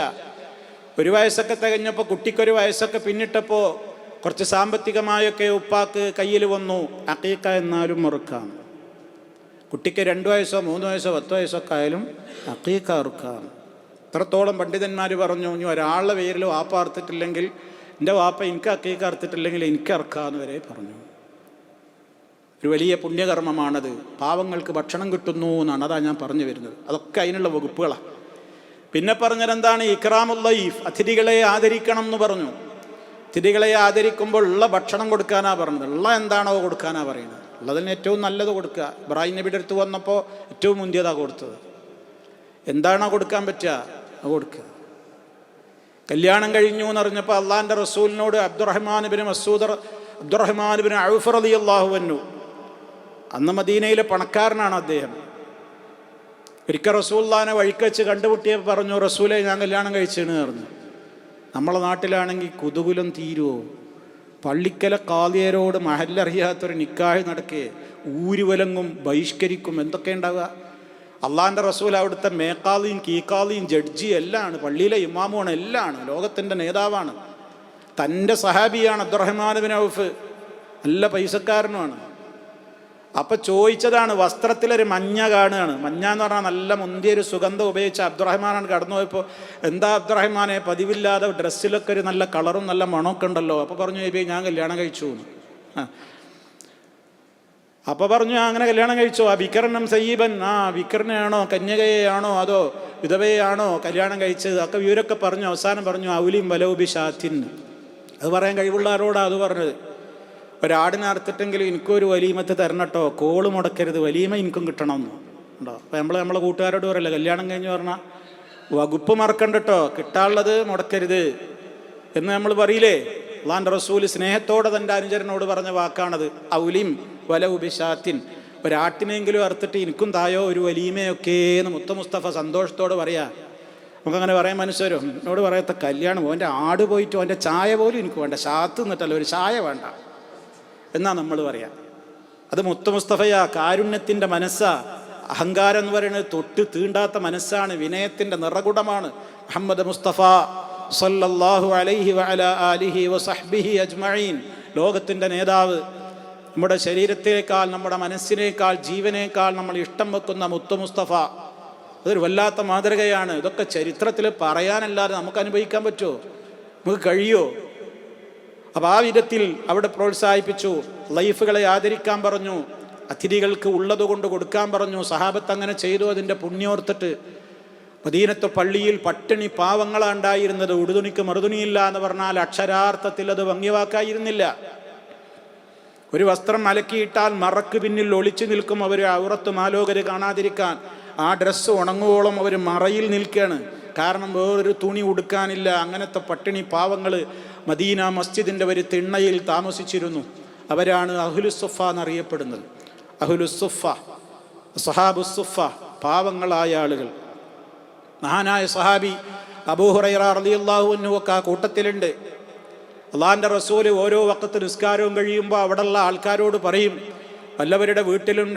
1 വയസ്സൊക്കെ തികഞ്ഞപ്പോൾ, കുട്ടിക്കൊരു വയസ്സൊക്കെ പിന്നിട്ടപ്പോൾ കുറച്ച് സാമ്പത്തികമായൊക്കെ ഉപ്പാക്ക് കയ്യിൽ വന്നു. അഖീഖ എന്നാലും മുറുക്കാം. കുട്ടിക്ക് 2 വയസ്സോ 3 വയസ്സോ 10 വയസ്സൊക്കെ ആയാലും അഖീഖ അറുക്കാം. ഇത്രത്തോളം പണ്ഡിതന്മാർ പറഞ്ഞു, ഇനി ഒരാളുടെ പേരിൽ വാപ്പ അറുത്തിട്ടില്ലെങ്കിൽ, എൻ്റെ വാപ്പ എനിക്ക് അഖീഖ അറുത്തിട്ടില്ലെങ്കിൽ എനിക്ക് അറുക്കാമെന്ന് വരെ പറഞ്ഞു. ഒരു വലിയ പുണ്യകർമ്മമാണത്. പാവങ്ങൾക്ക് ഭക്ഷണം കിട്ടുന്നു എന്നാണ്, അതാണ് ഞാൻ പറഞ്ഞു വരുന്നത്. അതൊക്കെ അതിനുള്ള വകുപ്പുകളാണ്. പിന്നെ പറഞ്ഞതെന്താണ്? ഇക്റാമുൽ ദൈഫ്, അതിഥികളെ ആദരിക്കണം എന്ന് പറഞ്ഞു. അതിഥികളെ ആദരിക്കുമ്പോൾ ഉള്ള ഭക്ഷണം കൊടുക്കാനാ പറഞ്ഞത്. ഉള്ള എന്താണോ കൊടുക്കാനാ പറയുന്നത്. ഉള്ളതിന് ഏറ്റവും നല്ലത് കൊടുക്കുക. ഇബ്രാഹിം നബിയുടെ അടുത്ത് വന്നപ്പോൾ ഏറ്റവും മുന്തിയതാ കൊടുത്തത്. എന്താണോ കൊടുക്കാൻ പറ്റുക അത് കൊടുക്കുക. കല്യാണം കഴിഞ്ഞു എന്ന് പറഞ്ഞപ്പോൾ അള്ളാഹിൻ്റെ റസൂലിനോട് അബ്ദുറഹ്മാൻ ബിൻ ഔഫ് റളിയല്ലാഹു അൻഹു, അന്ന് മദീനയിലെ പണക്കാരനാണ് അദ്ദേഹം. ഒരിക്കൽ റസൂലുള്ളാഹിനെ വഴിക്ക് വെച്ച് കണ്ടുമുട്ടിയപ്പോൾ പറഞ്ഞു, റസൂലെ ഞാൻ കല്യാണം കഴിച്ചെന്ന് പറഞ്ഞു. നമ്മളെ നാട്ടിലാണെങ്കിൽ കുതൂഹലം തീരുമോ? പള്ളിക്കലെ കാളിയരോട് മഹല്ലറിയാത്തൊരു നിക്കാഹ് നടക്കേ, ഊരുവലങ്ങും ബഹിഷ്കരിക്കും, എന്തൊക്കെ ഉണ്ടാവുക. അള്ളാഹിൻ്റെ റസൂൽ അവിടുത്തെ മേക്കാളിയും കീക്കാളിയും ജഡ്ജി എല്ലാമാണ്, പള്ളിയിലെ ഇമാമുമാണ്, എല്ലാമാണ്, ലോകത്തിൻ്റെ നേതാവാണ്. തൻ്റെ സഹാബിയാണ് അബ്ദുറഹ്മാൻ ബിൻ ഔഫ്, നല്ല പൈസക്കാരനുമാണ്. അപ്പം ചോദിച്ചതാണ്, വസ്ത്രത്തിലൊരു മഞ്ഞ കാണുകയാണ്. മഞ്ഞ എന്ന് പറഞ്ഞാൽ നല്ല മുന്തിയൊരു സുഗന്ധം ഉപയോഗിച്ച അബ്ദുറഹ്മാനാണ് കടന്നു പോയപ്പോൾ, എന്താ അബ്ദുറഹ്മാനെ പതിവില്ലാതെ ഡ്രസ്സിലൊക്കെ ഒരു നല്ല കളറും നല്ല മണമൊക്കെ ഉണ്ടല്ലോ. അപ്പോൾ പറഞ്ഞു, ഞാൻ കല്യാണം കഴിച്ചു. അപ്പോൾ പറഞ്ഞു, അങ്ങനെ കല്യാണം കഴിച്ചോ? ആ വിക്കരണം സയ്യിബൻ, വിക്കറിനെയാണോ കന്യകയെയാണോ അതോ വിധവയെയാണോ കല്യാണം കഴിച്ചത്? ഒക്കെ ഇവരൊക്കെ പറഞ്ഞു. അവസാനം പറഞ്ഞു, ഔലിം വലൗബിഷാത്തിൻ. അത് പറയാൻ കഴിവുള്ളവരോടാണ് അത് പറഞ്ഞത്. ഒരാടിനെ അറുത്തിട്ടെങ്കിലും എനിക്കൊരു വലീമത്ത് തരണം കേട്ടോ, കോള് മുടക്കരുത്, വലീമ എനിക്കും കിട്ടണമെന്ന് ഉണ്ടോ? അപ്പം നമ്മളെ കൂട്ടുകാരോട് പറയല്ലേ, കല്യാണം കഴിഞ്ഞ് പറഞ്ഞാൽ വകുപ്പ് മറക്കണ്ട കേട്ടോ, കിട്ടാനുള്ളത് മുടക്കരുത് എന്ന് നമ്മൾ പറയില്ലേ. അള്ളാഹിൻ്റെ റസൂൽ സ്നേഹത്തോടെ തൻ്റെ അനുചരനോട് പറഞ്ഞ വാക്കാണത്. ഔലിം വലൗബിഷാത്തിൻ, ഒരാട്ടിനെങ്കിലും അറുത്തിട്ട് എനിക്കും തായോ ഒരു വലീമയൊക്കെ എന്ന് മുത്ത മുസ്തഫ സന്തോഷത്തോട് പറയാ. നമുക്കങ്ങനെ പറയാൻ മനസ്സുവരും. എന്നോട് പറയത്ത കല്യാണം, ഓൻ്റെ ആട് പോയിട്ട് ഓൻ്റെ ചായ പോലും എനിക്ക് വേണ്ട, ഷാത്ത് നിന്നിട്ടല്ല, ഒരു ചായ വേണ്ട എന്നാ നമ്മൾ പറയാം. അത് മുത്ത മുസ്തഫയാ, കാരുണ്യത്തിൻ്റെ മനസ്സാ. അഹങ്കാരം എന്ന് പറയുന്നത് തൊട്ട് തീണ്ടാത്ത മനസ്സാണ്, വിനയത്തിൻ്റെ നിറകുടമാണ് മുഹമ്മദ് മുസ്തഫ സല്ലല്ലാഹു അലൈഹി വഅലാ ആലിഹി വസഹ്ബിഹി അജ്മഈൻ. ലോകത്തിൻ്റെ നേതാവ്, നമ്മുടെ ശരീരത്തേക്കാൾ, നമ്മുടെ മനസ്സിനേക്കാൾ, ജീവനേക്കാൾ നമ്മൾ ഇഷ്ടം വെക്കുന്ന മുത്ത മുസ്തഫ, അതൊരു വല്ലാത്ത മാതൃകയാണ്. ഇതൊക്കെ ചരിത്രത്തിൽ പറയാനല്ലാതെ നമുക്ക് അനുഭവിക്കാൻ പറ്റുമോ? നമുക്ക് കഴിയോ? അപ്പോൾ ആ വിധത്തിൽ അവിടെ പ്രോത്സാഹിപ്പിച്ചു. ലൈഫുകളെ ആദരിക്കാൻ പറഞ്ഞു, അതിഥികൾക്ക് ഉള്ളത് കൊണ്ട് കൊടുക്കാൻ പറഞ്ഞു. സഹാബത്ത് അങ്ങനെ ചെയ്തു. അതിൻ്റെ പുണ്യോർത്തിട്ട് മദീനത്തെ പള്ളിയിൽ പട്ടിണി പാവങ്ങളാണ് ഉണ്ടായിരുന്നത്. ഉടുതുണിക്ക് മറുതുണിയില്ല എന്ന് പറഞ്ഞാൽ അക്ഷരാർത്ഥത്തിൽ അത് ഭംഗിവാക്കായിരുന്നില്ല. ഒരു വസ്ത്രം അലക്കിയിട്ടാൽ മറക്ക് പിന്നിൽ ഒളിച്ചു നിൽക്കും അവർ, ഔറത്ത് മാലോകര് കാണാതിരിക്കാൻ. ആ ഡ്രസ്സ് ഉണങ്ങുവോളം അവർ മറയിൽ നിൽക്കുകയാണ്. കാരണം വേറൊരു തുണി ഉടുക്കാനില്ല. അങ്ങനത്തെ പട്ടിണി പാവങ്ങൾ മദീന മസ്ജിദിൻ്റെ ഒരു തിണ്ണയിൽ താമസിച്ചിരുന്നു. അവരാണ് അഹ്ലുസ്സുഫ എന്നറിയപ്പെടുന്നത്. അഹ്ലുസ്സുഫ, സഹാബുസ്സുഫ, പാവങ്ങളായ ആളുകൾ. മഹാനായ സഹാബി അബൂ ഹുറൈറ റളിയല്ലാഹു അൻഹു ഒക്കെ ആ കൂട്ടത്തിലുണ്ട്. അള്ളാഹിൻ്റെ റസൂല് ഓരോ വഖത്ത് നിസ്കാരവും കഴിയുമ്പോൾ അവിടെയുള്ള ആൾക്കാരോട് പറയും, വല്ലവരുടെ വീട്ടിലും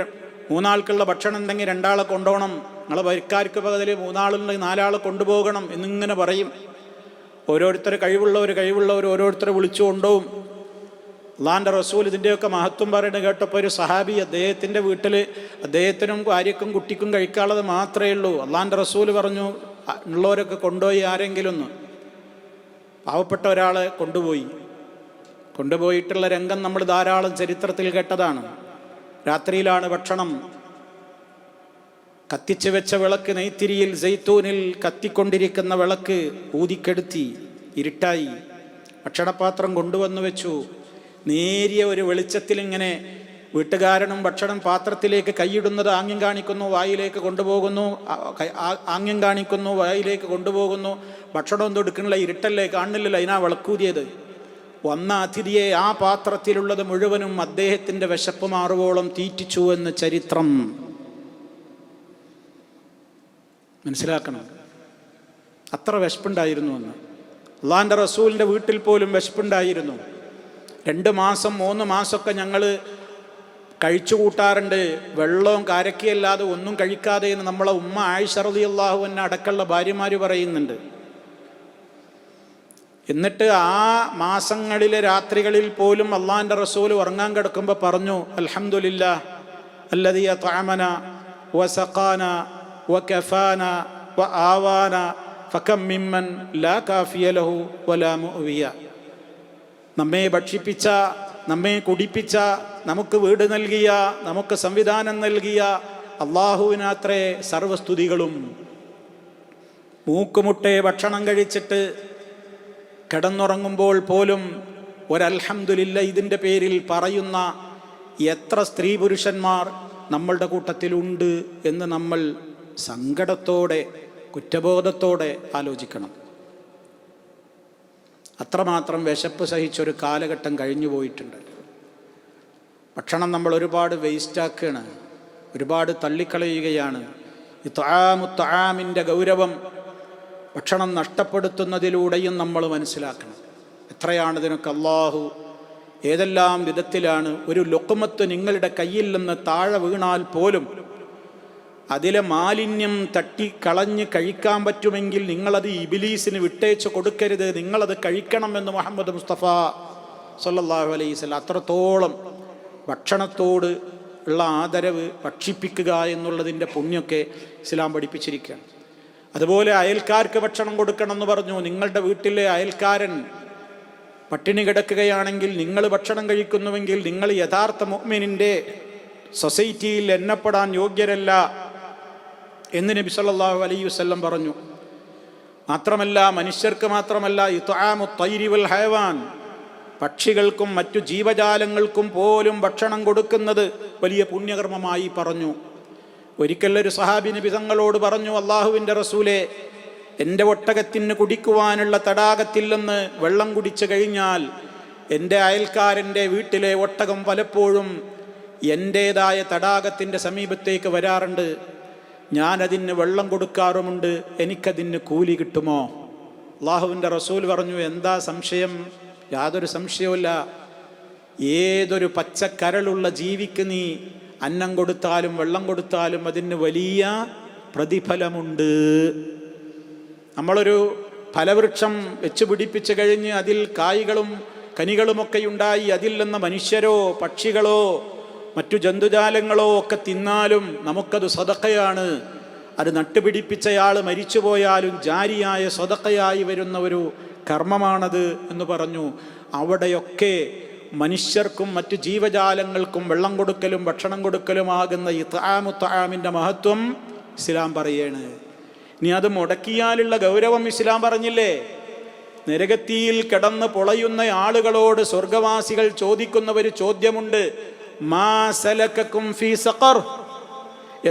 3 ആൾക്കുള്ള ഭക്ഷണം ഉണ്ടെങ്കിൽ 2 ആളെ കൊണ്ടുപോകണം, നിങ്ങളെ വരിക്കാർക്ക് പകതിൽ 3 ആളുണ്ടെങ്കിൽ 4 ആളെ കൊണ്ടുപോകണം എന്നിങ്ങനെ പറയും. ഓരോരുത്തർ കഴിവുള്ളവർ ഓരോരുത്തരെ വിളിച്ചു കൊണ്ടുപോകും. അള്ളാഹിൻ്റെ റസൂൽ ഇതിൻ്റെയൊക്കെ മഹത്വം പറയുന്നത് കേട്ടപ്പോൾ ഒരു സഹാബി അദ്ദേഹത്തിൻ്റെ വീട്ടിൽ അദ്ദേഹത്തിനും ഭാര്യക്കും കുട്ടിക്കും കഴിക്കാനുള്ളത് മാത്രമേ ഉള്ളൂ. അള്ളാഹിൻ്റെ റസൂൽ പറഞ്ഞു, ഉള്ളവരൊക്കെ കൊണ്ടുപോയി ആരെങ്കിലും ഒന്ന്. പാവപ്പെട്ട ഒരാളെ കൊണ്ടുപോയിട്ടുള്ള രംഗം നമ്മൾ ധാരാളം ചരിത്രത്തിൽ കേട്ടതാണ്. രാത്രിയിലാണ് ഭക്ഷണം. കത്തിച്ചു വെച്ച വിളക്ക് നെയ്ത്തിരിയിൽ സൈത്തൂനിൽ കത്തിക്കൊണ്ടിരിക്കുന്ന വിളക്ക് ഊതിക്കെടുത്തി, ഇരുട്ടായി. ഭക്ഷണപാത്രം കൊണ്ടുവന്നു വെച്ചു. നേരിയ ഒരു വെളിച്ചത്തിൽ ഇങ്ങനെ വീട്ടുകാരനും ഭക്ഷണം പാത്രത്തിലേക്ക് കൈയിടുന്നത് ആംഗ്യം കാണിക്കുന്നു, വായിലേക്ക് കൊണ്ടുപോകുന്നു, ആംഗ്യം കാണിക്കുന്നു, വായിലേക്ക് കൊണ്ടുപോകുന്നു. ഭക്ഷണമൊന്നും എടുക്കണില്ല, ഇരുട്ടല്ലേ, കാണുന്നില്ലല്ലോ, അതിനാ വിളക്കൂതിയത്. വന്ന അതിഥിയെ ആ പാത്രത്തിലുള്ളത് മുഴുവനും അദ്ദേഹത്തിൻ്റെ വിശപ്പ് മാറുവോളം തീറ്റിച്ചു എന്ന് ചരിത്രം. മനസ്സിലാക്കണം, അത്ര വിശപ്പുണ്ടായിരുന്നു എന്ന്. അള്ളാഹിൻ്റെ റസൂലിൻ്റെ വീട്ടിൽ പോലും വിശപ്പുണ്ടായിരുന്നു. 2 മാസം 3 മാസമൊക്കെ ഞങ്ങൾ കഴിച്ചു കൂട്ടാറുണ്ട്, വെള്ളവും കാരക്കയല്ലാതെ ഒന്നും കഴിക്കാതെ എന്ന് നമ്മളെ ഉമ്മ ആയിഷ റളിയല്ലാഹു അൻഹ അടക്കമുള്ള ഭാര്യമാർ പറയുന്നുണ്ട്. എന്നിട്ട് ആ മാസങ്ങളിലെ രാത്രികളിൽ പോലും അള്ളാഹിൻ്റെ റസൂൽ ഉറങ്ങാൻ കിടക്കുമ്പോൾ പറഞ്ഞു, അൽഹംദുലില്ലാഹ് അല്ലദീ അത്അമന വസഖാന വകഫാന വആവാന ഫകം മിമ്മൻ ലാ കാഫിയ ലഹു വലാ മുഅ്വിയ. നമ്മെ ഭക്ഷിപ്പിച്ച, നമ്മെ കുടിപ്പിച്ച, നമുക്ക് വീട് നൽകിയ, നമുക്ക് സംവിധാനം നൽകിയ അള്ളാഹുവിനത്രേ സർവസ്തുതികളും. മൂക്കുമുട്ടെ ഭക്ഷണം കഴിച്ചിട്ട് കിടന്നുറങ്ങുമ്പോൾ പോലും ഒരൽഹംദുലില്ല ഇതിൻ്റെ പേരിൽ പറയുന്ന എത്ര സ്ത്രീ പുരുഷന്മാർ നമ്മളുടെ കൂട്ടത്തിലുണ്ട് എന്ന് നമ്മൾ സങ്കടത്തോടെ, കുറ്റബോധത്തോടെ ആലോചിക്കണം. അത്രമാത്രം വിശപ്പ് സഹിച്ചൊരു കാലഘട്ടം കഴിഞ്ഞു പോയിട്ടുണ്ട്. ഭക്ഷണം നമ്മൾ ഒരുപാട് വേസ്റ്റാക്കുകയാണ്, ഒരുപാട് തള്ളിക്കളയുകയാണ്. ഈ ത്വആമിൻ്റെ ഗൗരവം ഭക്ഷണം നഷ്ടപ്പെടുത്തുന്നതിലൂടെയും നമ്മൾ മനസ്സിലാക്കണം. എത്രയാണ് ഇതിനൊക്കെ അള്ളാഹു ഏതെല്ലാം വിധത്തിലാണ്. ഒരു ലുഖ്മത്ത് നിങ്ങളുടെ കയ്യിൽ നിന്ന് താഴെ വീണാൽ പോലും അതിലെ മാലിന്യം തട്ടിക്കളഞ്ഞ് കഴിക്കാൻ പറ്റുമെങ്കിൽ നിങ്ങളത് ഇബ്ലീസിന് വിട്ടേച്ച് കൊടുക്കരുത്, നിങ്ങളത് കഴിക്കണമെന്ന് മുഹമ്മദ് മുസ്തഫ സല്ലല്ലാഹു അലൈഹി വസല്ലം. അത്രത്തോളം ഭക്ഷണത്തോട് ഉള്ള ആദരവ്, ഭക്ഷിപ്പിക്കുക എന്നുള്ളതിൻ്റെ പുണ്യമൊക്കെ ഇസ്ലാം പഠിപ്പിച്ചിരിക്കുകയാണ്. അതുപോലെ അയൽക്കാർക്ക് ഭക്ഷണം കൊടുക്കണം എന്ന് പറഞ്ഞു. നിങ്ങളുടെ വീട്ടിലെ അയൽക്കാരൻ പട്ടിണി കിടക്കുകയാണെങ്കിൽ നിങ്ങൾ ഭക്ഷണം കഴിക്കുന്നുവെങ്കിൽ നിങ്ങൾ യഥാർത്ഥ മുഅ്മിനിൻ്റെ സൊസൈറ്റിയിൽ എണ്ണപ്പെടാൻ യോഗ്യരല്ല എന്ന് നബി സല്ലല്ലാഹു അലൈഹി വസല്ലം പറഞ്ഞു. മാത്രമല്ല, മനുഷ്യർക്ക് മാത്രമല്ല, ഇത്ആമു ത്വയ്രി വൽ ഹയവാൻ, പക്ഷികൾക്കും മറ്റു ജീവജാലങ്ങൾക്കും പോലും ഭക്ഷണം കൊടുക്കുന്നത് വലിയ പുണ്യകർമ്മമായി പറഞ്ഞു. ഒരിക്കൽ ഒരു സഹാബി നബി തങ്ങളോട് പറഞ്ഞു, അള്ളാഹുവിൻ്റെ റസൂലേ, എൻ്റെ ഒട്ടകത്തിന് കുടിക്കുവാനുള്ള തടാകത്തിൽ നിന്ന് വെള്ളം കുടിച്ചു കഴിഞ്ഞാൽ എൻ്റെ അയൽക്കാരൻ്റെ വീട്ടിലെ ഒട്ടകം പലപ്പോഴും എൻ്റേതായ തടാകത്തിൻ്റെ സമീപത്തേക്ക് വരാറുണ്ട്, ഞാനതിന് വെള്ളം കൊടുക്കാറുമുണ്ട്, എനിക്കതിന് കൂലി കിട്ടുമോ? അള്ളാഹുവിൻ്റെ റസൂൽ പറഞ്ഞു, എന്താ സംശയം? യാതൊരു സംശയവുമില്ല. ഏതൊരു പച്ചക്കരളുള്ള ജീവിക്ക് നീ അന്നം കൊടുത്താലും വെള്ളം കൊടുത്താലും അതിന് വലിയ പ്രതിഫലമുണ്ട്. നമ്മളൊരു ഫലവൃക്ഷം വെച്ച് പിടിപ്പിച്ച് കഴിഞ്ഞ് അതിൽ കായ്കളും കനികളുമൊക്കെ ഉണ്ടായി അതിൽ നിന്ന് മനുഷ്യരോ പക്ഷികളോ മറ്റു ജന്തുജാലങ്ങളോ ഒക്കെ തിന്നാലും നമുക്കത് സദഖയാണ്. അത് നട്ടുപിടിപ്പിച്ചയാൾ മരിച്ചുപോയാലും ജാരിയായ സദഖയായി വരുന്ന ഒരു കർമ്മമാണത് എന്ന് പറഞ്ഞു. അവിടെയൊക്കെ മനുഷ്യർക്കും മറ്റു ജീവജാലങ്ങൾക്കും വെള്ളം കൊടുക്കലും ഭക്ഷണം കൊടുക്കലുമാകുന്ന ഇത്ആമു ത്വആമിൻ്റെ മഹത്വം ഇസ്ലാം പറയാണ്. ഇനി അത് മുടക്കിയാലുള്ള ഗൗരവം ഇസ്ലാം പറഞ്ഞില്ലേ? നരകത്തിയിൽ കിടന്ന് പൊളയുന്ന ആളുകളോട് സ്വർഗവാസികൾ ചോദിക്കുന്ന ഒരു ചോദ്യമുണ്ട്, മാ സലകക്കും ഫീ സഖർ,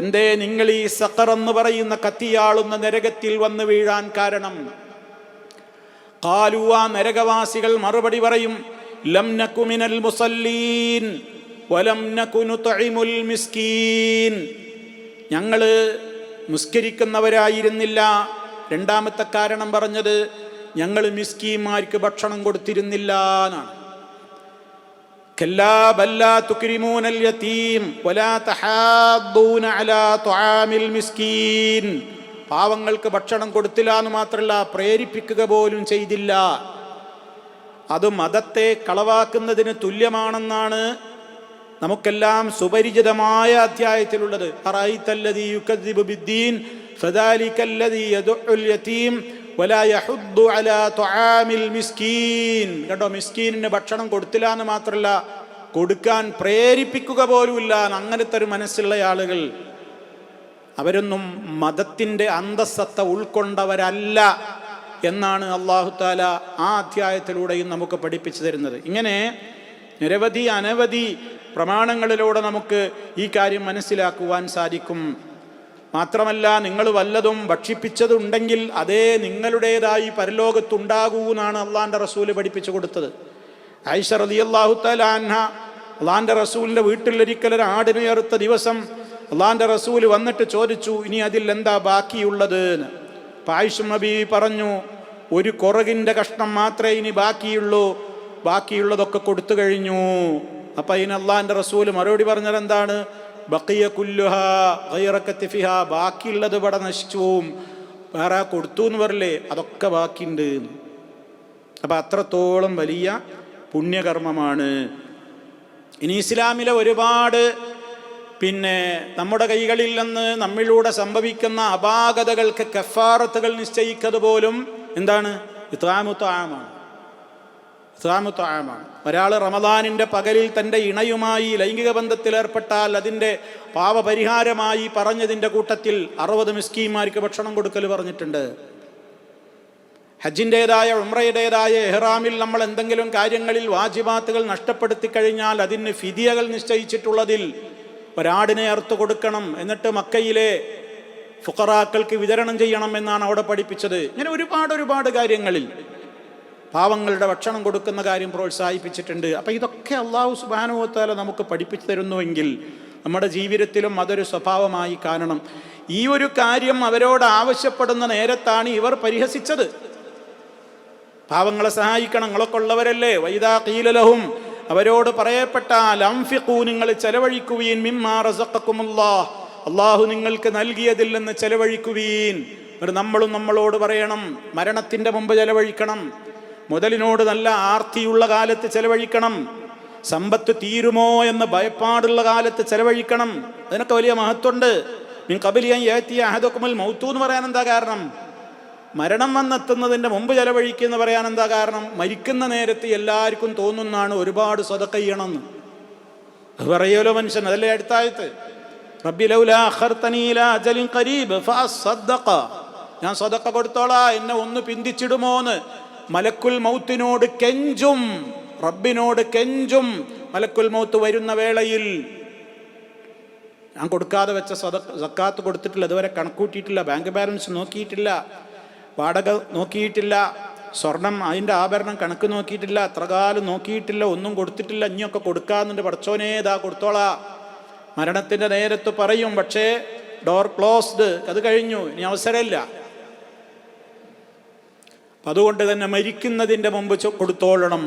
എന്തേ നിങ്ങൾ ഈ സഖർ എന്ന് പറയുന്ന കത്തിയാളുന്ന നരകത്തിൽ വന്ന് വീഴാൻ കാരണം? ഖാലു, ആ നരകവാസികൾ മറുപടി പറയും, ലം നകു മിനൽ മുസല്ലീൻ വലം നകു നുത്ഇമുൽ മിസ്കീൻ, ഞങ്ങള് മുസ്കരിക്കുന്നവരായിരുന്നില്ല. രണ്ടാമത്തെ കാരണം പറഞ്ഞത് ഞങ്ങൾ മിസ്കീന്മാർക്ക് ഭക്ഷണം കൊടുത്തിരുന്നില്ല എന്നാണ്. കല്ലാ ബല്ലാ തുക്രിമൂനൽ യതീം വലാ തഹാദ്ദൂന അലാ തുആമിൽ മിസ്കീൻ, പാവങ്ങൾക്ക് ഭക്ഷണം കൊടുത്തില്ല എന്ന് മാത്രമല്ല, പ്രേരിപ്പിക്കുക പോലും ചെയ്തില്ല. അത് മതത്തെ കളവാക്കുന്നതിന് തുല്യമാണെന്നാണ് നമുക്കെല്ലാം സുപരിചിതമായ അധ്യായത്തിലുള്ളത്. അറഅയ്തല്ലദീ യുകദ്ദിബു ബിദ്ദീൻ ഫദാലികല്ലദീ യദുഉൽ യതീം വലാ യഹുദ്ദു അലാ തുആമിൽ മിസ്കീൻ. കണ്ടോ, മിസ്കീനിന് ഭക്ഷണം കൊടുത്തില്ല എന്ന് മാത്രമല്ല, കൊടുക്കാൻ പ്രേരിപ്പിക്കുക പോലുമില്ല. അങ്ങനത്തെ ഒരു മനസ്സുള്ള ആളുകൾ അവരൊന്നും മതത്തിൻ്റെ അന്തസ്സത്ത ഉൾക്കൊണ്ടവരല്ല എന്നാണ് അല്ലാഹു തആല ആ അധ്യായത്തിലൂടെയും നമുക്ക് പഠിപ്പിച്ചു തരുന്നത്. ഇങ്ങനെ നിരവധി അനവധി പ്രമാണങ്ങളിലൂടെ നമുക്ക് ഈ കാര്യം മനസ്സിലാക്കുവാൻ സാധിക്കും. മാത്രമല്ല, നിങ്ങൾ വല്ലതും ഭക്ഷിപ്പിച്ചതുണ്ടെങ്കിൽ അതേ നിങ്ങളുടേതായി പരലോകത്തുണ്ടാകൂ എന്നാണ് അള്ളാന്റെ റസൂല് പഠിപ്പിച്ചു കൊടുത്തത്. ആയിഷ റളിയല്ലാഹു തആല അൻഹ അള്ളാന്റെ റസൂലിന്റെ വീട്ടിലൊരിക്കൽ ഒരു ആടിനെ അറുത്ത ദിവസം അള്ളാന്റെ റസൂല് വന്നിട്ട് ചോദിച്ചു, ഇനി അതിൽ എന്താ ബാക്കിയുള്ളത് എന്ന്. ആയിഷ നബി പറഞ്ഞു, ഒരു കുറകിന്റെ കഷ്ണം മാത്രമേ ഇനി ബാക്കിയുള്ളൂ, ബാക്കിയുള്ളതൊക്കെ കൊടുത്തു കഴിഞ്ഞു. അപ്പൊ അതിന് അള്ളാന്റെ റസൂല് മറുപടി പറഞ്ഞത് എന്താണ്? ബഖിയ കുല്ലുഹാ ഗൈറ കത്ഫിഹാ, ബാക്കിയുള്ളത് ഇവിടെ നശിച്ചു, വേറെ കൊടുത്തു എന്ന് പറയില്ലേ, അതൊക്കെ ബാക്കിയുണ്ട്. അപ്പൊ അത്രത്തോളം വലിയ പുണ്യകർമ്മമാണ്. ഇനി ഇസ്ലാമിലെ ഒരുപാട് നമ്മുടെ കൈകളിൽ നിന്ന് നമ്മിലൂടെ സംഭവിക്കുന്ന അപാകതകൾക്ക് കഫാറത്തുകൾ നിശ്ചയിക്കുന്നത് പോലും എന്താണ്? ഇത്ആമു ത്വആമാണ്. ഒരാൾ റമദാനിൻ്റെ പകലിൽ തൻ്റെ ഇണയുമായി ലൈംഗിക ബന്ധത്തിൽ ഏർപ്പെട്ടാൽ അതിൻ്റെ പാപപരിഹാരമായി പറഞ്ഞതിൻ്റെ കൂട്ടത്തിൽ 60 മിസ്കീന്മാർക്ക് ഭക്ഷണം കൊടുക്കൽ പറഞ്ഞിട്ടുണ്ട്. ഹജ്ജിൻ്റെതായ ഉംറയുടേതായ ഇഹ്റാമിൽ നമ്മൾ എന്തെങ്കിലും കാര്യങ്ങളിൽ വാജിബാത്തുകൾ നഷ്ടപ്പെടുത്തി കഴിഞ്ഞാൽ അതിന് ഫിദിയകൾ നിശ്ചയിച്ചിട്ടുള്ളതിൽ ഒരാടിനെ അറുത്തു കൊടുക്കണം, എന്നിട്ട് മക്കയിലെ ഫുഖറാക്കൾക്ക് വിതരണം ചെയ്യണം എന്നാണ് അവിടെ പഠിപ്പിച്ചത്. ഇങ്ങനെ ഒരുപാട് കാര്യങ്ങളിൽ പാവങ്ങളുടെ ഭക്ഷണം കൊടുക്കുന്ന കാര്യം പ്രോത്സാഹിപ്പിച്ചിട്ടുണ്ട്. അപ്പം ഇതൊക്കെ അല്ലാഹു സുബ്ഹാനഹു വ തആല നമുക്ക് പഠിപ്പിച്ചു തരുന്നുവെങ്കിൽ നമ്മുടെ ജീവിതത്തിലും അതൊരു സ്വഭാവമായി കാണണം. ഈ ഒരു കാര്യം അവരോട് ആവശ്യപ്പെടുന്ന നേരത്താണ് ഇവർ പരിഹസിച്ചത്. പാവങ്ങളെ സഹായിക്കണം, നിങ്ങളൊക്കെ ഉള്ളവരല്ലേ. വൈദാ ഖീല ലഹും, അവരോട് പറയപ്പെട്ടാൽ അൻഫിഖൂ, നിങ്ങൾ ചെലവഴിക്കുവീൻ, മിമ്മാ റസഖക്കുമുല്ലാഹ്, അള്ളാഹു നിങ്ങൾക്ക് നൽകിയതിൽ നിന്ന് ചെലവഴിക്കുവീൻ. നമ്മളും നമ്മളോട് പറയണം, മരണത്തിൻ്റെ മുമ്പ് ചെലവഴിക്കണം, മുതലിനോട് നല്ല ആർത്തിയുള്ള കാലത്ത് ചെലവഴിക്കണം, സമ്പത്ത് തീരുമോ എന്ന് ഭയപ്പാടുള്ള കാലത്ത് ചെലവഴിക്കണം. അതിനൊക്കെ വലിയ മഹത്വമുണ്ട്. മിൻ ഖബ്ലി അൻ യഅതിയ അഹദകുമുൽ മൗതു എന്ന് പറയാൻ എന്താ കാരണം? മരണം വന്നെത്തുന്നതിൻ്റെ മുമ്പ് ചെലവഴിക്കുന്ന പറയാൻ എന്താ കാരണം? മരിക്കുന്ന നേരത്ത് എല്ലാവർക്കും തോന്നുന്നതാണ് ഒരുപാട് സ്വതക്ക ചെയ്യണമെന്ന്. അത് പറയുമല്ലോ മനുഷ്യൻ. അതല്ലേ അടുത്തായത്, റബ്ബി ലൗലാ അഖർതനീ ഇലാ അജലിൻ ഖരീബ് ഫഅസ്സദ്ദഖ, ഞാൻ സ്വതക്ക കൊടുത്തോളാ, എന്നെ ഒന്ന് പിന്തിച്ചിടുമോന്ന് മലക്കുൽ മൗത്തിനോട് കെഞ്ചും, റബ്ബിനോട് കെഞ്ചും. മലക്കുൽ മൗത്ത് വരുന്ന വേളയിൽ ഞാൻ കൊടുക്കാതെ വെച്ച സക്കാത്ത് കൊടുത്തിട്ടില്ല, ഇതുവരെ കണക്കൂട്ടിയിട്ടില്ല, ബാങ്ക് ബാലൻസ് നോക്കിയിട്ടില്ല, വാടക നോക്കിയിട്ടില്ല, സ്വർണം അതിൻ്റെ ആഭരണം കണക്ക് നോക്കിയിട്ടില്ല, എത്ര കാലം നോക്കിയിട്ടില്ല, ഒന്നും കൊടുത്തിട്ടില്ല, ഇനിയൊക്കെ കൊടുക്കാന്നുണ്ട്, പടച്ചോനേ ഇതാ കൊടുത്തോളാ. മരണത്തിൻ്റെ നേരത്ത് പറയും, പക്ഷേ ഡോർ ക്ലോസ്ഡ്, അത് കഴിഞ്ഞു, ഇനി അവസരമില്ല. അതുകൊണ്ട് തന്നെ മരിക്കുന്നതിൻ്റെ മുമ്പ് കൊടുത്തോളണം.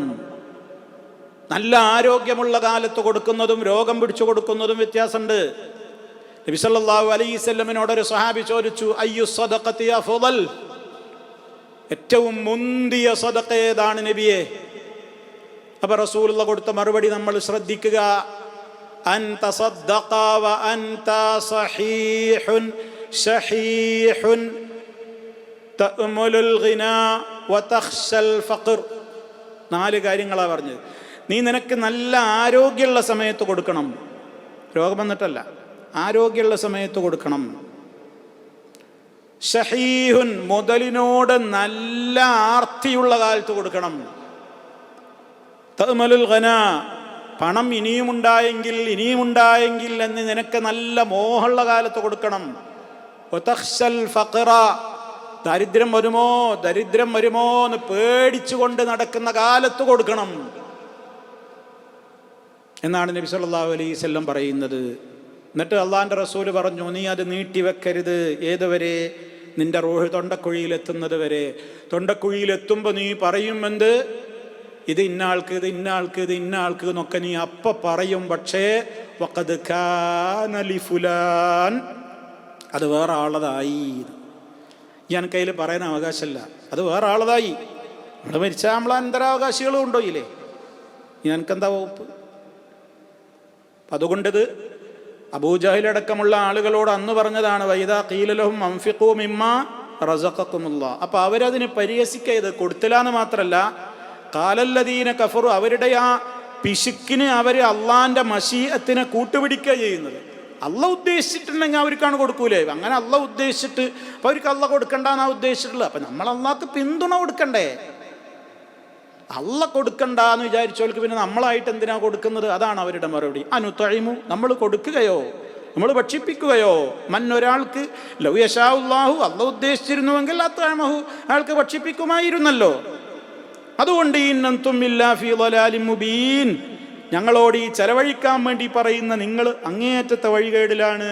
നല്ല ആരോഗ്യമുള്ള കാലത്ത് കൊടുക്കുന്നതും രോഗം പിടിച്ചു കൊടുക്കുന്നതും വ്യത്യാസമുണ്ട്. നബി സല്ലല്ലാഹു അലൈഹി വസല്ലമയോട് ഒരു സ്വഹാബി ചോദിച്ചു, അയ്യു സദഖത്തി അഫ്ളൽ, ഏറ്റവും മുന്തിയ സദഖ ഏതാണ് നബിയെ? അപ്പോൾ റസൂലുള്ളാഹി കൊടുത്ത മറുപടി നമ്മൾ ശ്രദ്ധിക്കുക. അൻത സദ്ദഖ വ അൻത സഹീഹുൻ ശഹീഹുൻ തഅമുലുൽ ഗിനാ വ തഖ്ശൽ ഫഖർ. 4 കാര്യങ്ങളാണ് പറഞ്ഞത്. നീ നിനക്ക് നല്ല ആരോഗ്യമുള്ള സമയത്ത് കൊടുക്കണം, രോഗം വന്നിട്ടല്ല, ആരോഗ്യമുള്ള സമയത്ത് കൊടുക്കണം. ഷഹീഹുൻ, മുതലിനോട് നല്ല ആർത്തിയുള്ള കാലത്ത് കൊടുക്കണം. തഅ്മലുൽ ഖനാ, പണം ഇനിയുമുണ്ടായെങ്കിൽ എന്ന് നിനക്ക് നല്ല മോഹമുള്ള കാലത്ത് കൊടുക്കണം. വതഖ്ശൽ ഫഖറ, ദരിദ്രം വരുമോ എന്ന് പേടിച്ചുകൊണ്ട് നടക്കുന്ന കാലത്ത് കൊടുക്കണം എന്നാണ് നബി സല്ലല്ലാഹു അലൈഹി വസല്ലം പറയുന്നത്. എന്നിട്ട് അള്ളാഹിൻ്റെ റസൂല് പറഞ്ഞു, നീ അത് നീട്ടിവെക്കരുത്. ഏതുവരെ? നിന്റെ റൂഹ് തൊണ്ടക്കുഴിയിലെത്തുന്നത് വരെ. തൊണ്ടക്കുഴിയിലെത്തുമ്പോൾ നീ പറയും എന്ത്? ഇത് ഇന്നാൾക്ക് എന്നൊക്കെ നീ പറയും. പക്ഷേ വഖദ് കാന ലിഫുലാൻ, അത് വേറെ ആളതായി. ഞാൻ കയ്യിൽ പറയാൻ അവകാശമല്ല, അത് വേറെ ആളതായി. നമ്മൾ മരിച്ചാൽ നമ്മളെ അനന്തരാവകാശികളും ഉണ്ടോ ഇല്ലേ? ഞാനക്കെന്താ വകുപ്പ്? അതുകൊണ്ടിത് അബൂജഹലടക്കമുള്ള ആളുകളോട് അന്ന് പറഞ്ഞതാണ്, വൈദാ ഖീല ലഹും അൻഫിഖൂ മിമ്മാ റസഖക്കുമുല്ലാഹ്. അപ്പോൾ അവരതിന് പരിഹസിക്കരുത്. കൊടുത്തില്ലാന്ന് മാത്രമല്ല, ഖാലല്ലദീന കഫറു, അവരുടെ ആ പിശുക്കിന് അവർ അള്ളാന്റെ മശീഅത്തിനെ കൂട്ടുപിടിക്കുക ചെയ്യുന്നത്. അള്ള ഉദ്ദേശിച്ചിട്ടുണ്ടെങ്കിൽ അവർക്കാണ് കൊടുക്കൂലേ. അങ്ങനെ അള്ള ഉദ്ദേശിച്ചിട്ട് അപ്പോൾ അവർക്ക് അള്ള കൊടുക്കണ്ടെന്നാണ് ഉദ്ദേശിച്ചിട്ടുള്ളത്. അപ്പം നമ്മൾ അള്ളാഹ്ക്ക് പിന്തുണ കൊടുക്കണ്ടേ? അള്ള കൊടുക്കണ്ടെന്ന് വിചാരിച്ചവർക്ക് പിന്നെ നമ്മളായിട്ട് എന്തിനാ കൊടുക്കുന്നത്? അതാണ് അവരുടെ മറുപടി. അനുതഇമു, നമ്മൾ കൊടുക്കുകയോ നമ്മൾ ഭക്ഷിപ്പിക്കുകയോ, മന്നൊരാൾക്ക് ലൗ യശാഉല്ലാഹു, അള്ള ഉദ്ദേശിച്ചിരുന്നുവെങ്കിൽ അത്അമഹു, അയാൾക്ക് ഭക്ഷിപ്പിക്കുമായിരുന്നല്ലോ. അതുകൊണ്ട് ഇന്നന്തും ഇല്ലാ ഫീ ളലാലിൻ മുബീൻ, ഞങ്ങളോട് ഈ ചെലവഴിക്കാൻ വേണ്ടി പറയുന്ന നിങ്ങൾ അങ്ങേയറ്റത്തെ വഴികേടിലാണ്.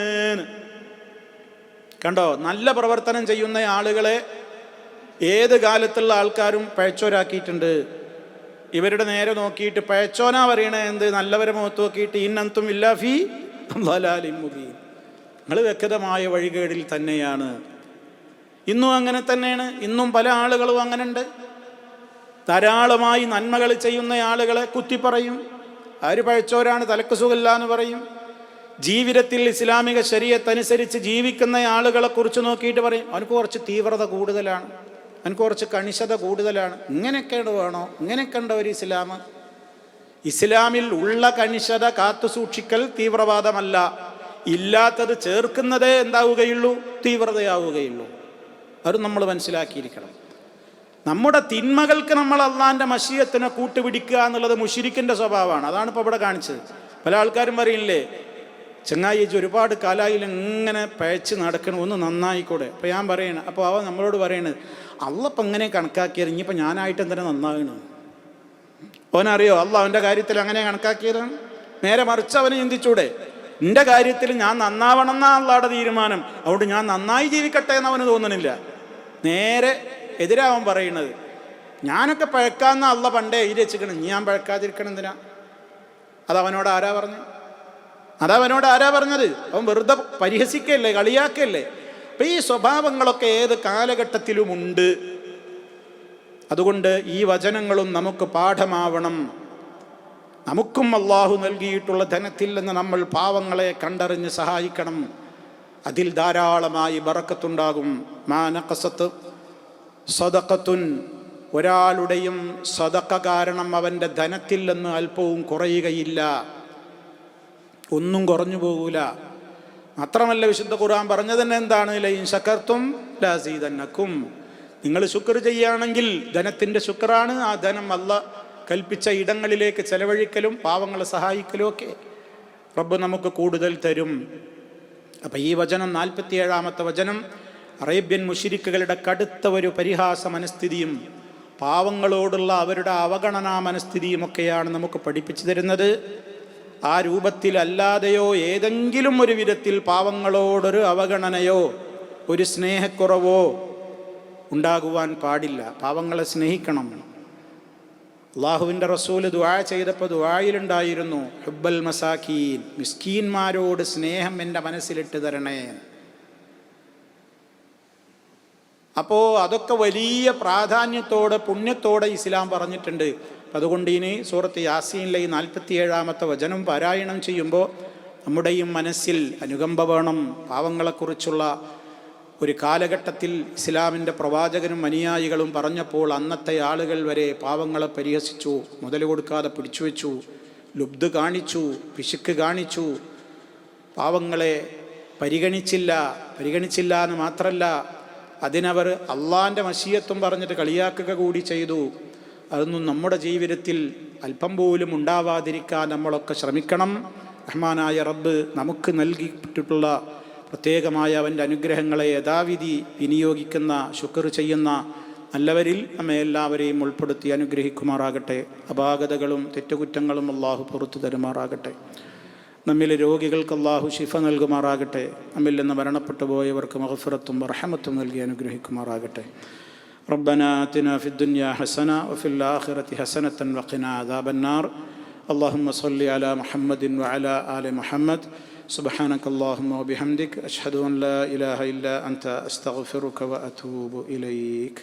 കണ്ടോ, നല്ല പ്രവർത്തനം ചെയ്യുന്ന ആളുകളെ ഏത് കാലത്തുള്ള ആൾക്കാരും പഴച്ചോരാക്കിയിട്ടുണ്ട്. ഇവരുടെ നേരെ നോക്കിയിട്ട് പഴച്ചോനാ പറയണേ എന്ത്? നല്ലവരെ മുഖത്ത് നോക്കിയിട്ട് ഇന്നന്തും ഇല്ലാ ഫീ ളലാലിൻ മുബീൻ, നിങ്ങൾ വ്യക്തമായ വഴികേടിൽ തന്നെയാണ്. ഇന്നും അങ്ങനെ തന്നെയാണ്. ഇന്നും പല ആളുകളും അങ്ങനെ ഉണ്ട്. ധാരാളമായി നന്മകൾ ചെയ്യുന്ന ആളുകളെ കുത്തിപ്പറയും. ആര് പഴച്ചോരാണ്, തലക്ക് സുഖമില്ല എന്ന് പറയും. ജീവിതത്തിൽ ഇസ്ലാമിക ശരീഅത്തനുസരിച്ച് ജീവിക്കുന്ന ആളുകളെ കുറിച്ച് നോക്കിയിട്ട് പറയും, അവനക്ക് കുറച്ച് തീവ്രത കൂടുതലാണ്, അവനക്ക് കുറച്ച് കണിശത കൂടുതലാണ്. ഇങ്ങനെയൊക്കെ വേണോ? ഇങ്ങനെയൊക്കെ ഉണ്ടോ ഒരു ഇസ്ലാം? ഇസ്ലാമിൽ ഉള്ള കണിശത കാത്തു സൂക്ഷിക്കൽ തീവ്രവാദമല്ല. ഇല്ലാത്തത് ചേർക്കുന്നതേ എന്താവുകയുള്ളൂ? തീവ്രതയാവുകയുള്ളൂ. അത് നമ്മൾ മനസ്സിലാക്കിയിരിക്കണം. നമ്മുടെ തിന്മകൾക്ക് നമ്മൾ അള്ളാന്റെ മശീഅത്തിനെ കൂട്ടുപിടിക്കുക എന്നുള്ളത് മുശ്രിക്കിന്റെ സ്വഭാവമാണ്. അതാണ് ഇപ്പോൾ ഇവിടെ കാണിച്ചത്. പല ആൾക്കാരും പറയില്ലേ, ചങ്ങായി ഒരുപാട് കാലായിൽ ഇങ്ങനെ പഴച്ച് നടക്കണം, ഒന്ന് നന്നായിക്കൂടെ? അപ്പോൾ ഞാൻ പറയണേ, അപ്പോൾ അവൻ നമ്മളോട് പറയണത്, അള്ളപ്പം എങ്ങനെ കണക്കാക്കിയത്? ഇനിയിപ്പോൾ ഞാനായിട്ട് എന്തിനാ നന്നാകണം? അവനറിയോ അള്ള അവൻ്റെ കാര്യത്തിൽ അങ്ങനെ കണക്കാക്കിയതാണ്? നേരെ മറിച്ച് അവന് ചിന്തിച്ചൂടെ, എൻ്റെ കാര്യത്തിൽ ഞാൻ നന്നാവണം എന്നാ അള്ളാടെ തീരുമാനം, അതുകൊണ്ട് ഞാൻ നന്നായി ജീവിക്കട്ടെ എന്ന് അവന് തോന്നണില്ല. നേരെ എതിരാവൻ പറയുന്നത്, ഞാനൊക്കെ പഴക്കാമെന്ന് അള്ള പണ്ടേ എഴുതി വെച്ചിക്കണം, ഞാൻ പഴക്കാതിരിക്കണം എന്തിനാ? അതവനോട് ആരാ പറഞ്ഞത്? അവൻ വെറുതെ പരിഹസിക്കല്ലേ, കളിയാക്കല്ലേ? അപ്പം ഈ സ്വഭാവങ്ങളൊക്കെ ഏത് കാലഘട്ടത്തിലുമുണ്ട്. അതുകൊണ്ട് ഈ വചനങ്ങളും നമുക്ക് പാഠമാവണം. നമുക്കും അള്ളാഹു നൽകിയിട്ടുള്ള ധനത്തിൽ നിന്ന് നമ്മൾ പാവങ്ങളെ കണ്ടറിഞ്ഞ് സഹായിക്കണം. അതിൽ ധാരാളമായി ബറക്കത്തുണ്ടാകും. മാ നഖസത്ത് സദഖത്തുൻ, ഒരാളുടെയും സദഖ കാരണം അവൻ്റെ ധനത്തിൽ നിന്ന് അല്പവും കുറയുകയില്ല, ഒന്നും കുറഞ്ഞു പോകൂല. മാത്രമല്ല വിശുദ്ധ ഖുർആൻ പറഞ്ഞത് തന്നെ എന്താണ്? ലഇൻ ശകർതും ലഅസീദന്നകും, നിങ്ങൾ ശുക്ർ ചെയ്യുകയാണെങ്കിൽ ധനത്തിൻ്റെ ശുക്റാണ് ആ ധനം അല്ലാഹ് കൽപ്പിച്ച ഇടങ്ങളിലേക്ക് ചെലവഴിക്കലും പാവങ്ങളെ സഹായിക്കലും ഒക്കെ റബ്ബ് നമുക്ക് കൂടുതൽ തരും. അപ്പം ഈ വചനം 47-ാമത്തെ വചനം അറേബ്യൻ മുശ്രിക്കുകളുടെ കടുത്ത ഒരു പരിഹാസ മനസ്ഥിതിയും പാവങ്ങളോടുള്ള അവരുടെ അവഗണനാ മനസ്ഥിതിയുമൊക്കെയാണ് നമുക്ക് പഠിപ്പിച്ചു തരുന്നത്. ആ രൂപത്തിലല്ലാതെയോ ഏതെങ്കിലും ഒരു വിധത്തിൽ പാവങ്ങളോടൊരു അവഗണനയോ ഒരു സ്നേഹക്കുറവോ ഉണ്ടാകുവാൻ പാടില്ല. പാവങ്ങളെ സ്നേഹിക്കണം. അള്ളാഹുവിൻ്റെ റസൂല് ദുആ ചെയ്തപ്പോൾ ദുആയിലുണ്ടായിരുന്നു, ഹുബ്ബൽ മസാക്കീൻ, മിസ്കീന്മാരോട് സ്നേഹം എൻ്റെ മനസ്സിലിട്ട് തരണേ. അപ്പോൾ അതൊക്കെ വലിയ പ്രാധാന്യത്തോടെ പുണ്യത്തോടെ ഇസ്ലാം പറഞ്ഞിട്ടുണ്ട്. അതുകൊണ്ട് ഇനി സൂറത്ത് യാസീനിലെ ഈ 47-ാമത്തെ വചനം പാരായണം ചെയ്യുമ്പോൾ നമ്മുടെയും മനസ്സിൽ അനുകമ്പ വേണം. പാവങ്ങളെക്കുറിച്ചുള്ള ഒരു കാലഘട്ടത്തിൽ ഇസ്ലാമിൻ്റെ പ്രവാചകനും അനുയായികളും പറഞ്ഞപ്പോൾ അന്നത്തെ ആളുകൾ വരെ പാവങ്ങളെ പരിഹസിച്ചു, മുതൽ കൊടുക്കാതെ പിടിച്ചു വെച്ചു, ലുബ്ധ് കാണിച്ചു, പിശുക്ക് കാണിച്ചു, പാവങ്ങളെ പരിഗണിച്ചില്ല എന്ന് മാത്രമല്ല അതിനവർ അള്ളാഹിൻ്റെ മശിയത്തും പറഞ്ഞിട്ട് കളിയാക്കുക കൂടി ചെയ്തു. അതൊന്നും നമ്മുടെ ജീവിതത്തിൽ അല്പം പോലും ഉണ്ടാവാതിരിക്കാൻ നമ്മളൊക്കെ ശ്രമിക്കണം. റഹ്മാനായ റബ്ബ് നമുക്ക് നൽകിയിട്ടുള്ള പ്രത്യേകമായ അവൻ്റെ അനുഗ്രഹങ്ങളെ യഥാവിധി വിനിയോഗിക്കുന്ന, ശുക്ർ ചെയ്യുന്ന നല്ലവരിൽ നമ്മെ എല്ലാവരെയും ഉൾപ്പെടുത്തി അനുഗ്രഹിക്കുമാറാകട്ടെ. അപാകതകളും തെറ്റുകുറ്റങ്ങളും അള്ളാഹു പുറത്തു തരുമാറാകട്ടെ. നമ്മിലെ രോഗികൾക്ക് അള്ളാഹു ശിഫ നൽകുമാറാകട്ടെ. നമ്മിൽ നിന്ന് മരണപ്പെട്ടു പോയവർക്ക് മഗ്ഫിറത്തും റഹ്മത്തും നൽകി അനുഗ്രഹിക്കുമാറാകട്ടെ. റബ്ബനാ ആതിനാ ഫിദ്ദുനിയാ ഹസന വഫിൽ ആഖിറതി ഹസനതൻ വഖിനാ അദാബന്നാർ. اللهم صل على محمد وعلى آل محمد. سبحانك اللهم وبحمدك أشهد أن لا إله إلا أنت أستغفرك وأتوب إليك.